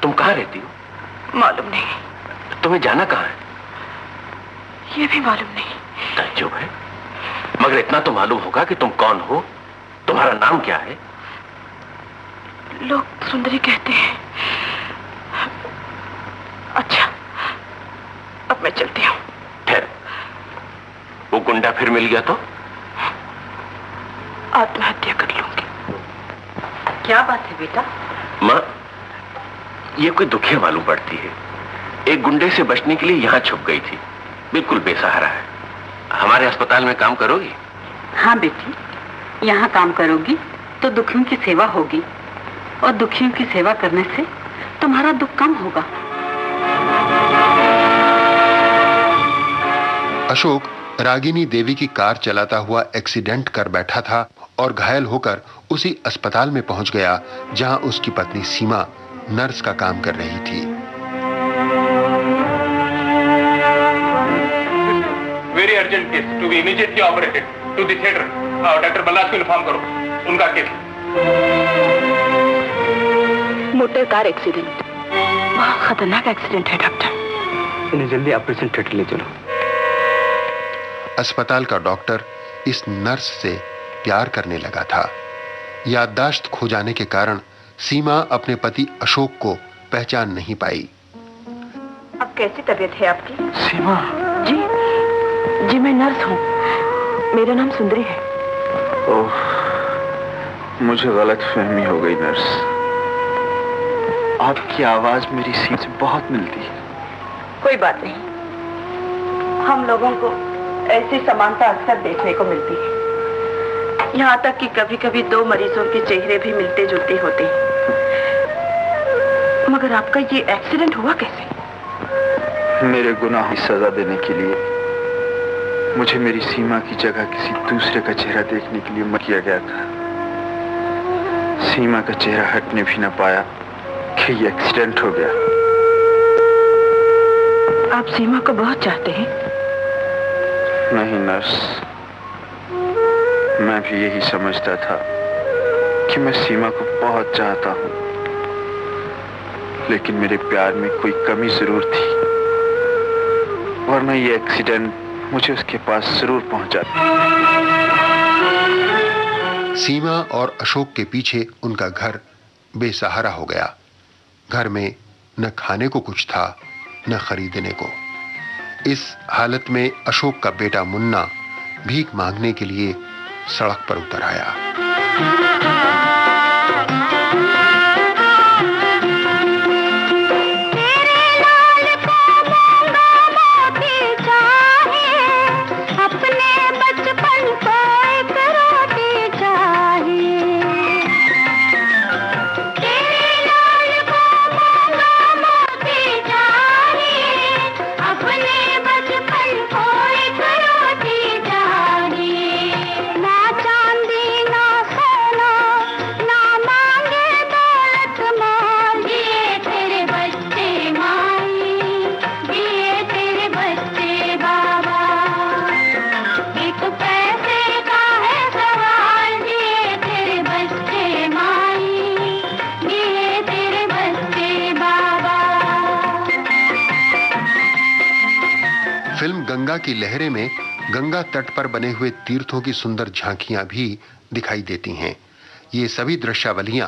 K: तुम कहाँ रहती हो?
F: मालूम नहीं।
K: तुम्हें जाना कहाँ है?
F: ये भी मालूम नहीं।
K: ताज्जुब है, मगर इतना तो मालूम होगा कि तुम कौन हो। तुम्हारा नाम क्या है?
F: लोग सुंदरी कहते हैं। अच्छा, अब मैं चलती हूँ।
K: ठहर, वो गुंडा फिर मिल गया तो?
F: आत्महत्या कर लूंगी। क्या बात है बेटा?
K: माँ, ये कोई दुखिया मालूम पड़ती है। एक गुंडे से बचने के लिए यहाँ छुप गई थी, बिल्कुल बेसहारा है। हमारे अस्पताल में काम करोगी?
H: हाँ बेटी, यहाँ काम करोगी तो दुखियों की सेवा होगी, और दुखियों की सेवा करने से तुम्हारा दुख कम होगा।
C: अशोक रागिनी देवी की कार चलाता हुआ एक्सीडेंट कर बैठा था और घायल होकर उसी अस्पताल में पहुंच गया जहां उसकी पत्नी सीमा नर्स का काम कर रही थी।
K: Very urgent case to be immediately operated to the theatre. Doctor Ballaj को इन्फॉर्म करो, उनका केस।
F: मोटर कार एक्सीडेंट, बहुत खतरनाक एक्सीडेंट है डॉक्टर।
I: इन्हें जल्दी ऑपरेशन थिएटर ले चलो।
C: अस्पताल का डॉक्टर इस नर्स से प्यार करने लगा था। याददाश्त खो जाने के कारण सीमा अपने पति अशोक को पहचान नहीं पाई।
F: अब कैसी तबीयत है आपकी?
I: सीमा
F: जी, मैं नर्स हूँ। मेरा नाम सुंदरी है।
M: ओह, मुझे गलतफहमी हो गई नर्स। आपकी आवाज मेरी सीट से बहुत मिलती है।
F: कोई बात नहीं, हम लोगों को ऐसी समानता अक्सर देखने को मिलती है। यहाँ तक कि कभी कभी दो मरीजों के चेहरे भी मिलते जुलते होते हैं। मगर आपका ये एक्सीडेंट हुआ कैसे?
M: मेरे गुनाह की सजा देने के लिए मुझे मेरी सीमा की जगह किसी दूसरे का चेहरा देखने के लिए मत किया गया था। सीमा का चेहरा हटने भी न पाया कि ये एक्सीडेंट हो गया।
F: आप सीमा को बहुत चाहते हैं?
M: नहीं नर्स, मैं भी यही समझता था कि मैं सीमा को बहुत चाहता हूं, लेकिन मेरे प्यार में कोई कमी जरूर थी, वरना ये एक्सीडेंट मुझे उसके पास जरूर पहुंचाता।
C: सीमा और अशोक के पीछे उनका घर बेसहारा हो गया। घर में न खाने को कुछ था, न खरीदने को। इस हालत में अशोक का बेटा मुन्ना भीख मांगने के लिए सड़क पर उतर आया। फिल्म गंगा की लहरें में गंगा तट पर बने हुए तीर्थों की सुंदर झांकियां भी दिखाई देती हैं। ये सभी दृश्यावलियां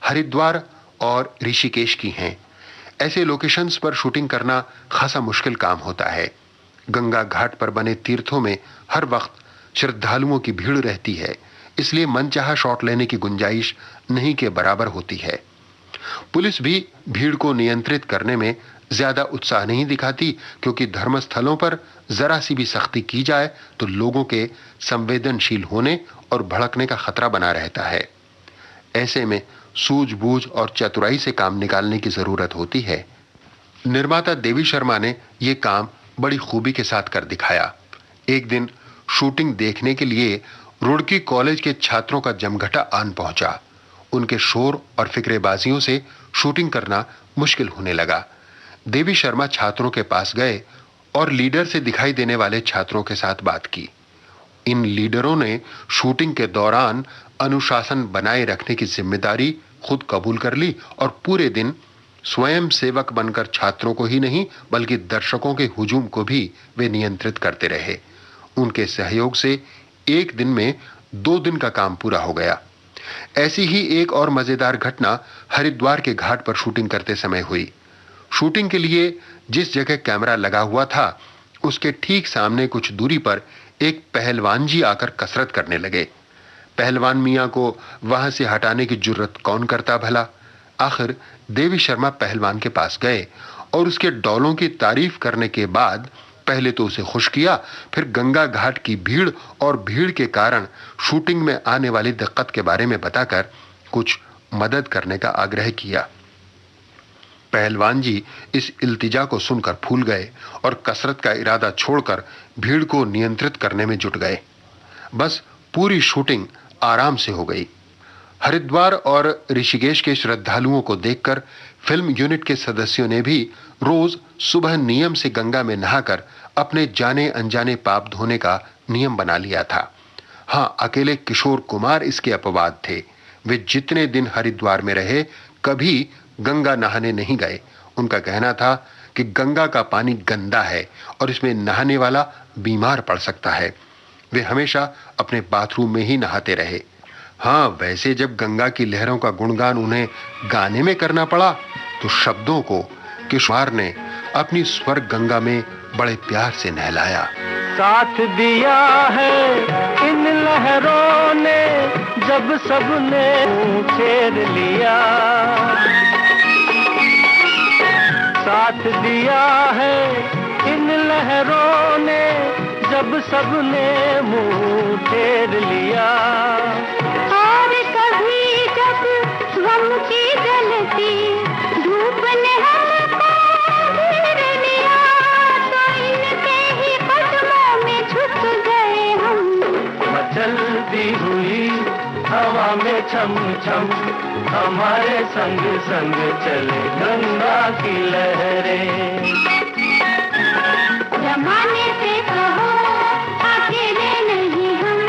C: हरिद्वार और ऋषिकेश की हैं। ऐसे लोकेशंस पर शूटिंग करना खासा मुश्किल काम होता है। गंगा घाट पर बने तीर्थों में हर वक्त श्रद्धालुओं की भीड़ रहती है, इसलिए मनचाहा शॉट लेने की गुंजाइश नहीं के बराबर होती है। पुलिस भी भीड़ को नियंत्रित करने में ज्यादा उत्साह नहीं दिखाती, क्योंकि धर्मस्थलों पर जरा सी भी सख्ती की जाए तो लोगों के संवेदनशील होने और भड़कने का खतरा बना रहता है। ऐसे में सूझबूझ और चतुराई से काम निकालने की जरूरत होती है। निर्माता देवी शर्मा ने यह काम बड़ी खूबी के साथ कर दिखाया। एक दिन शूटिंग देखने के लिए रुड़की कॉलेज के छात्रों का जमघटा आन पहुंचा। उनके शोर और फिक्रेबाजियों से शूटिंग करना मुश्किल होने लगा। देवी शर्मा छात्रों के पास गए और लीडर से दिखाई देने वाले छात्रों के साथ बात की। इन लीडरों ने शूटिंग के दौरान अनुशासन बनाए रखने की जिम्मेदारी खुद कबूल कर ली और पूरे दिन स्वयं सेवक बनकर छात्रों को ही नहीं बल्कि दर्शकों के हुजूम को भी वे नियंत्रित करते रहे। उनके सहयोग से एक दिन में 2 दिन का काम पूरा हो गया। ऐसी ही एक और मजेदार घटना हरिद्वार के घाट पर शूटिंग करते समय हुई। शूटिंग के लिए जिस जगह कैमरा लगा हुआ था उसके ठीक सामने कुछ दूरी पर एक पहलवान जी आकर कसरत करने लगे। पहलवान मियां को वहां से हटाने की जुर्रत कौन करता भला। आखिर देवी शर्मा पहलवान के पास गए और उसके डौलों की तारीफ करने के बाद पहले तो उसे खुश किया, फिर गंगा घाट की भीड़ और भीड़ के कारण शूटिंग में आने वाली दिक्कत के बारे में बताकर कुछ मदद करने का आग्रह किया। पहलवान जी इस इल्तिजा को सुनकर फूल गए और कसरत का इरादा छोड़कर भीड़ को नियंत्रित करने में जुट गए। बस पूरी शूटिंग आराम से हो गई। हरिद्वार और ऋषिकेश के श्रद्धालुओं को देखकर फिल्म यूनिट के सदस्यों ने भी रोज सुबह नियम से गंगा में नहाकर अपने जाने अनजाने पाप धोने का नियम बना लिया था। हां, अकेले किशोर कुमार इसके अपवाद थे। वे जितने दिन हरिद्वार में रहे कभी गंगा नहाने नहीं गए। उनका कहना था कि गंगा का पानी गंदा है और इसमें नहाने वाला बीमार पड़ सकता है। वे हमेशा अपने बाथरूम में ही नहाते रहे। हाँ, वैसे जब गंगा की लहरों का गुणगान उन्हें गाने में करना पड़ा तो शब्दों को किशोर ने अपनी स्वर गंगा में बड़े प्यार से नहलाया।
L: साथ दिया है इन लहरों ने जब सबने फेर लिया, साथ दिया है इन लहरों ने जब सबने मुंह फेर लिया।
E: और कभी जब गम की जलती धूप ने हमको घेर लिया तो इनके ही कदमों में छुप गए हम।
L: मचलती हुई हवा में छम छम हमारे संग संग चले गंगा की लहरें।
E: जमाने से कहो अकेले नहीं हम,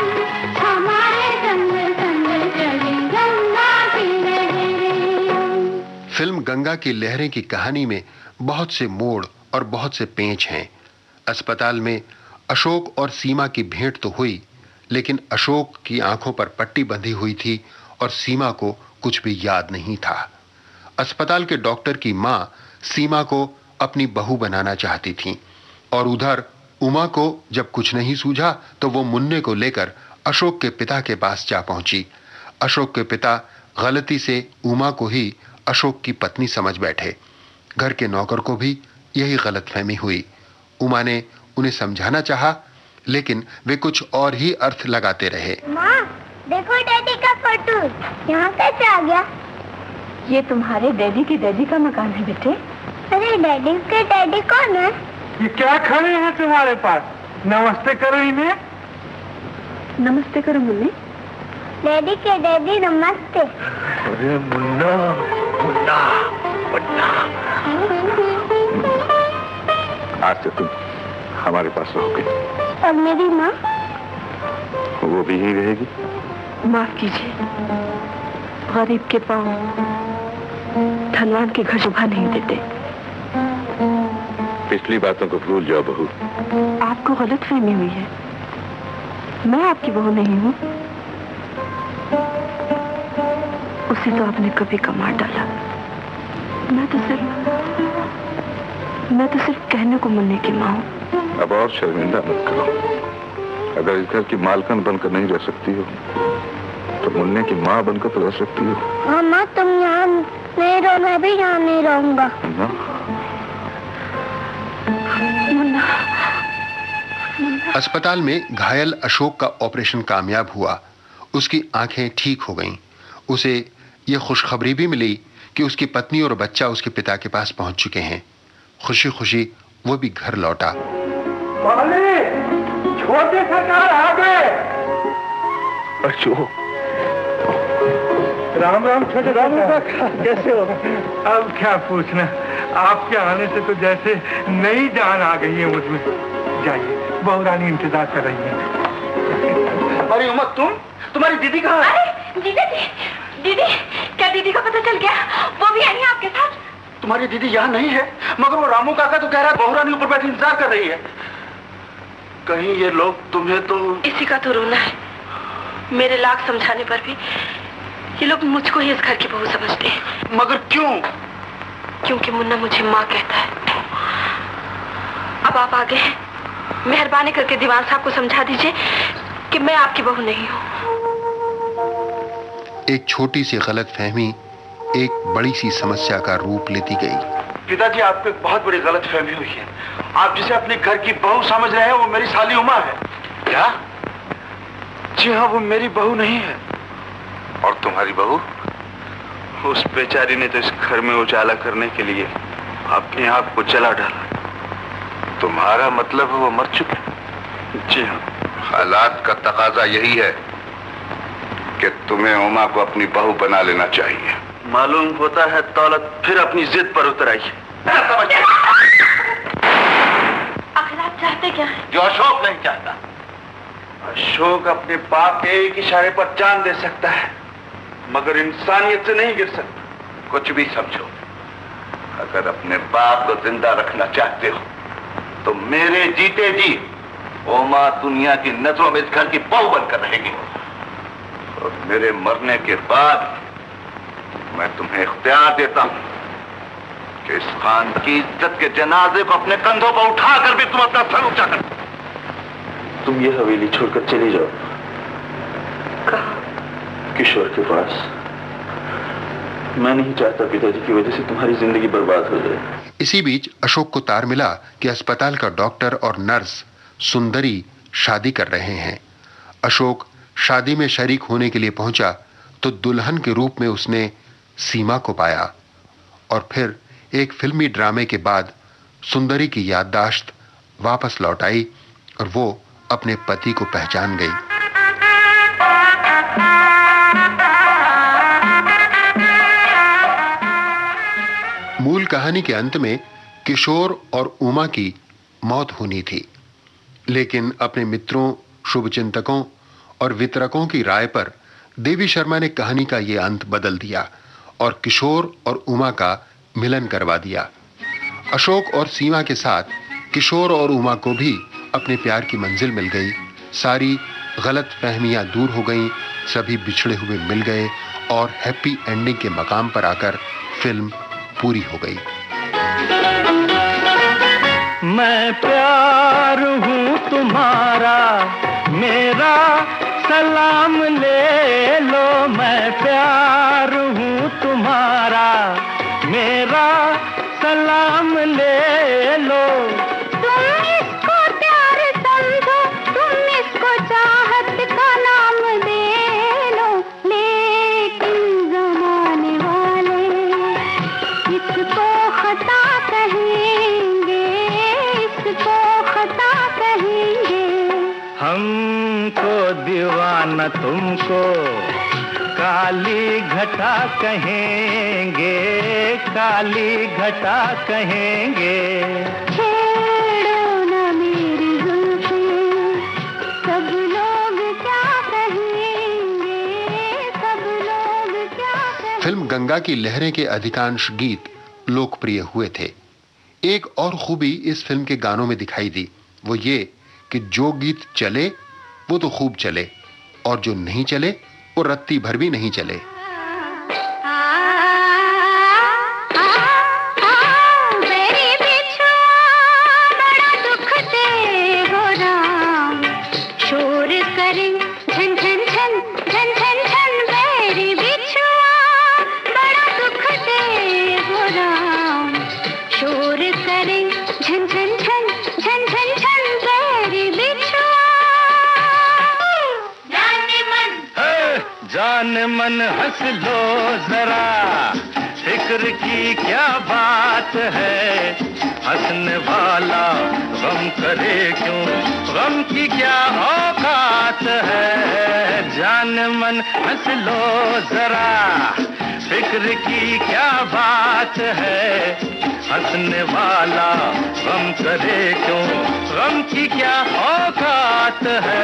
E: हमारे संग संग चले गंगा की लहरें।
C: फिल्म गंगा की लहरें की कहानी में बहुत से मोड़ और बहुत से पेंच हैं। अस्पताल में अशोक और सीमा की भेंट तो हुई, लेकिन अशोक की आंखों पर पट्टी बंधी हुई थी और सीमा को कुछ भी याद नहीं था। अस्पताल के डॉक्टर की मां सीमा को अपनी बहू बनाना चाहती थी और उधर उमा को जब कुछ नहीं सूझा तो वो मुन्ने को लेकर अशोक के पिता के पास जा पहुंची। अशोक के पिता गलती से उमा को ही अशोक की पत्नी समझ बैठे। घर के नौकर को भी यही गलतफहमी हुई। उमा ने उन्हें समझाना चाहा, लेकिन वे कुछ और ही अर्थ लगाते रहे।
E: माँ, देखो डैडी का फोटो यहाँ कैसे आ गया?
F: ये तुम्हारे डैडी की डैडी का मकान है बेटे।
E: अरे डैडी के डैडी कौन है?
G: ये क्या खड़े हैं तुम्हारे पास? नमस्ते करो इन्हें।
F: नमस्ते करो मुन्ने।
E: डैडी के डैडी नमस्ते।
K: अरे मुन्ना मुन्ना मुन्ना, आज से तुम हमारे पास रहोगे।
E: और मेरी माँ?
K: वो भी यहीं रहेगी।
F: माफ कीजिए, गरीब के पांव धनवान के घर शोभा नहीं देते।
K: पिछली बातों को भूल जाओ बहू।
F: आपको गलतफहमी हुई है, मैं आपकी बहू नहीं हूँ। उसे तो आपने कभी का मार डाला। मैं तो सिर्फ कहने को मुन्ने की माँ हूँ।
K: अब और शर्मिंदा मत करो। अगर इस घर की मालकन बनकर नहीं रह सकती हो तो मुन्ने की माँ बनकर तो रह सकती हो।
E: मामा तुम यहाँ नहीं रहो, मैं भी यहाँ नहीं रहूंगा।
C: अस्पताल में घायल अशोक का ऑपरेशन कामयाब हुआ। उसकी आंखें ठीक हो गईं। उसे यह खुशखबरी भी मिली कि उसकी पत्नी और बच्चा उसके पिता के पास पहुंच चुके हैं। खुशी खुशी वो भी घर लौटा।
I: छोटे सरकार आ गए। अशोक,
O: राम राम छोटे राम, कैसे हो? अब क्या पूछना, आपके आने से तो जैसे नई जान आ गई है मुझमें। जाइए, बहू रानी इंतजार कर रही है।
J: अरे उमा, तुम्हारी दीदी कहाँ है?
F: अरे दीदी, क्या दीदी को पता चल गया? वो भी आई है आपके साथ?
J: तुम्हारी दीदी यहाँ नहीं है, मगर वो रामू काका तो कह रहा है बहू रानी ऊपर बैठी इंतजार कर रही है। कहीं ये लोग तुम्हें तो...
F: इसी का तो रोना है। मेरे लाख समझाने पर भी ये लोग मुझको ही इस घर की बहू समझते हैं।
J: मगर क्यों?
F: क्योंकि मुन्ना मुझे माँ कहता है। अब आप आगे हैं, मेहरबानी करके दीवान साहब को समझा दीजिए कि मैं आपकी बहू नहीं हूँ।
C: एक छोटी सी गलतफहमी एक बड़ी सी समस्या का रूप लेती गई।
J: पिताजी, आपको एक बहुत बड़ी गलतफहमी हुई है। आप जिसे अपने घर की बहू समझ रहे हैं वो मेरी साली उमा है।
K: क्या?
J: जी हाँ, वो मेरी बहू नहीं है।
K: और तुम्हारी बहू?
J: उस बेचारी ने तो इस घर में उजाला करने के लिए अपने आप को जला डाला।
K: तुम्हारा मतलब है वो मर चुके?
J: जी हाँ।
K: हालात का तकाजा यही है कि तुम्हें उमा को अपनी बहू बना लेना चाहिए।
J: मालूम होता है दौलत फिर अपनी जिद पर उतर आई।
F: आखिर आप चाहते क्या है?
K: जो अशोक नहीं चाहता।
J: अशोक अपने बाप के एक इशारे पर जान दे सकता है, मगर इंसानियत से नहीं गिर सकता।
K: कुछ भी समझो, अगर अपने बाप को जिंदा रखना चाहते हो तो मेरे जीते जी उमा दुनिया की नजरों में इस घर की बहू बनकर रहेगी, और मेरे मरने के बाद मैं तुम्हें इख्तियार देता हूं कि इस खान की इज्जत के जनाजे को अपने कंधों पर उठाकर भी तुम अपना सर ऊंचा कर।
J: तुम ये हवेली छोड़कर चली जाओ। किशोर के पास। मैं नहीं चाहता पिताजी की वजह से तुम्हारी जिंदगी बर्बाद हो जाए।
C: इसी बीच अशोक को तार मिला कि अस्पताल का डॉक्टर और नर्स सुंदरी शादी कर रहे हैं। अशोक शादी में शरीक होने के लिए पहुंचा तो दुल्हन के रूप में उसने सीमा को पाया, और फिर एक फिल्मी ड्रामे के बाद सुंदरी की याददाश्त वापस लौट आई और वो अपने पति को पहचान गई। मूल कहानी के अंत में किशोर और उमा की मौत होनी थी, लेकिन अपने मित्रों, शुभचिंतकों और वितरकों की राय पर देवी शर्मा ने कहानी का यह अंत बदल दिया और किशोर और उमा का मिलन करवा दिया। अशोक और सीमा के साथ किशोर और उमा को भी अपने प्यार की मंजिल मिल गई। सारी गलत फहमियां दूर हो गईं, सभी बिछड़े हुए मिल गए और हैप्पी एंडिंग के मकाम पर आकर फिल्म पूरी हो गई।
L: मैं प्यार हूँ तुम्हारा, मेरा सलाम ले लो। मैं प्यार हूँ तुम्हारा, मेरा सलाम ले लो।
E: तुम इसको प्यार समझो, तुम इसको चाहत का नाम दे लो, लेकिन जमाने वाले इसको खता कहेंगे, इसको खता कहेंगे।
L: हमको दीवाना तुमको काली घटा कहेंगे, काली घटा कहेंगे।
E: छेड़ो ना मेरी जुल्फें, सब लोग क्या कहेंगे, सब लोग क्या कहेंगे।
C: फिल्म गंगा की लहरें के अधिकांश गीत लोकप्रिय हुए थे। एक और खूबी इस फिल्म के गानों में दिखाई दी, वो ये कि जो गीत चले वो तो खूब चले और जो नहीं चले वो रत्ती भर भी नहीं चले।
E: शोर करे झन झन झन झन झन झन, मेरी बिछुआ बड़ा दुख दे हो राम। शोर करे झन झन झन
L: मन हंस लो जरा, फिक्र की क्या बात है, हंसने वाला गम करे क्यों, गम की क्या औकात है। जान मन हंस लो जरा, फिक्र की क्या बात है, हंसने वाला गम करे क्यों, गम की क्या औकात है।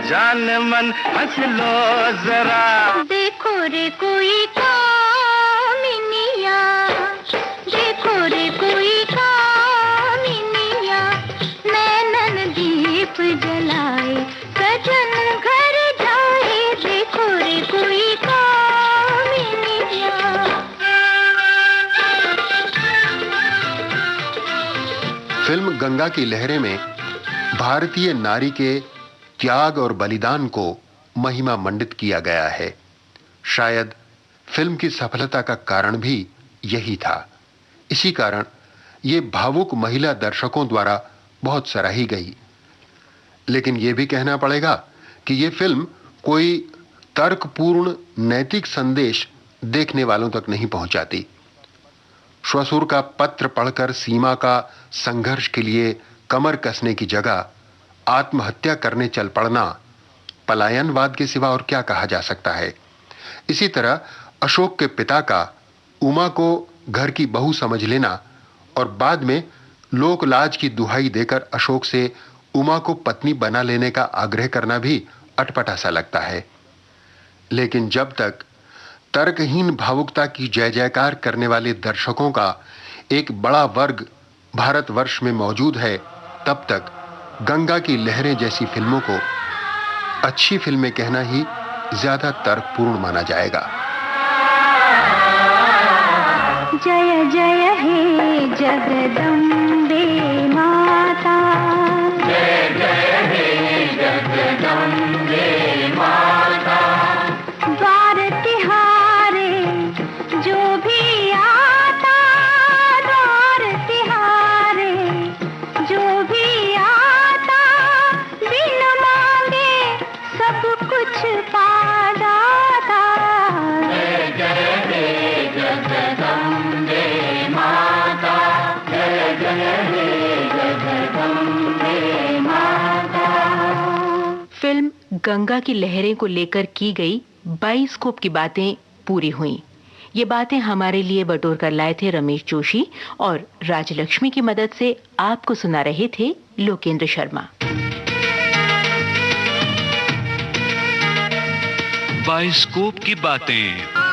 L: जान मन हंस लो जरा।
E: देखो रे कोई कामिनिया, देखो रे कोई कामिनिया, नैनन दीप जलाए सजन घर जाए। देखो रे कोई कामिनिया।
C: फिल्म गंगा की लहरें में भारतीय नारी के त्याग और बलिदान को महिमा मंडित किया गया है। शायद फिल्म की सफलता का कारण भी यही था। इसी कारण ये भावुक महिला दर्शकों द्वारा बहुत सराही गई। लेकिन यह भी कहना पड़ेगा कि यह फिल्म कोई तर्कपूर्ण नैतिक संदेश देखने वालों तक नहीं पहुंचाती। श्वशुर का पत्र पढ़कर सीमा का संघर्ष के लिए कमर कसने की जगह आत्महत्या करने चल पड़ना पलायनवाद के सिवा और क्या कहा जा सकता है। इसी तरह अशोक के पिता का उमा को घर की बहू समझ लेना और बाद में लोक लाज की दुहाई देकर अशोक से उमा को पत्नी बना लेने का आग्रह करना भी अटपटा सा लगता है। लेकिन जब तक तर्कहीन भावुकता की जय जयकार करने वाले दर्शकों का एक बड़ा वर्ग भारतवर्ष में मौजूद है, तब तक गंगा की लहरें जैसी फिल्मों को अच्छी फिल्में कहना ही ज्यादा तर्कपूर्ण माना जाएगा।
E: जय जय हे जगदम्बे माता,
D: जय जय हे जगदम्बे माता।
E: द्वार तिहारे जो भी आता, द्वार तिहारे जो भी आता, बिन मांगे सब कुछ पा जाता।
D: जय जय हे जगदम्बे माता, जय जय हे जगदम्बे माता।
B: फिल्म गंगा की लहरें को लेकर की गई बाइस्कोप की बातें पूरी हुई। ये बातें हमारे लिए बटोर कर लाए थे रमेश जोशी और राजलक्ष्मी की मदद से आपको सुना रहे थे लोकेंद्र शर्मा।
A: बाइस्कोप की बातें।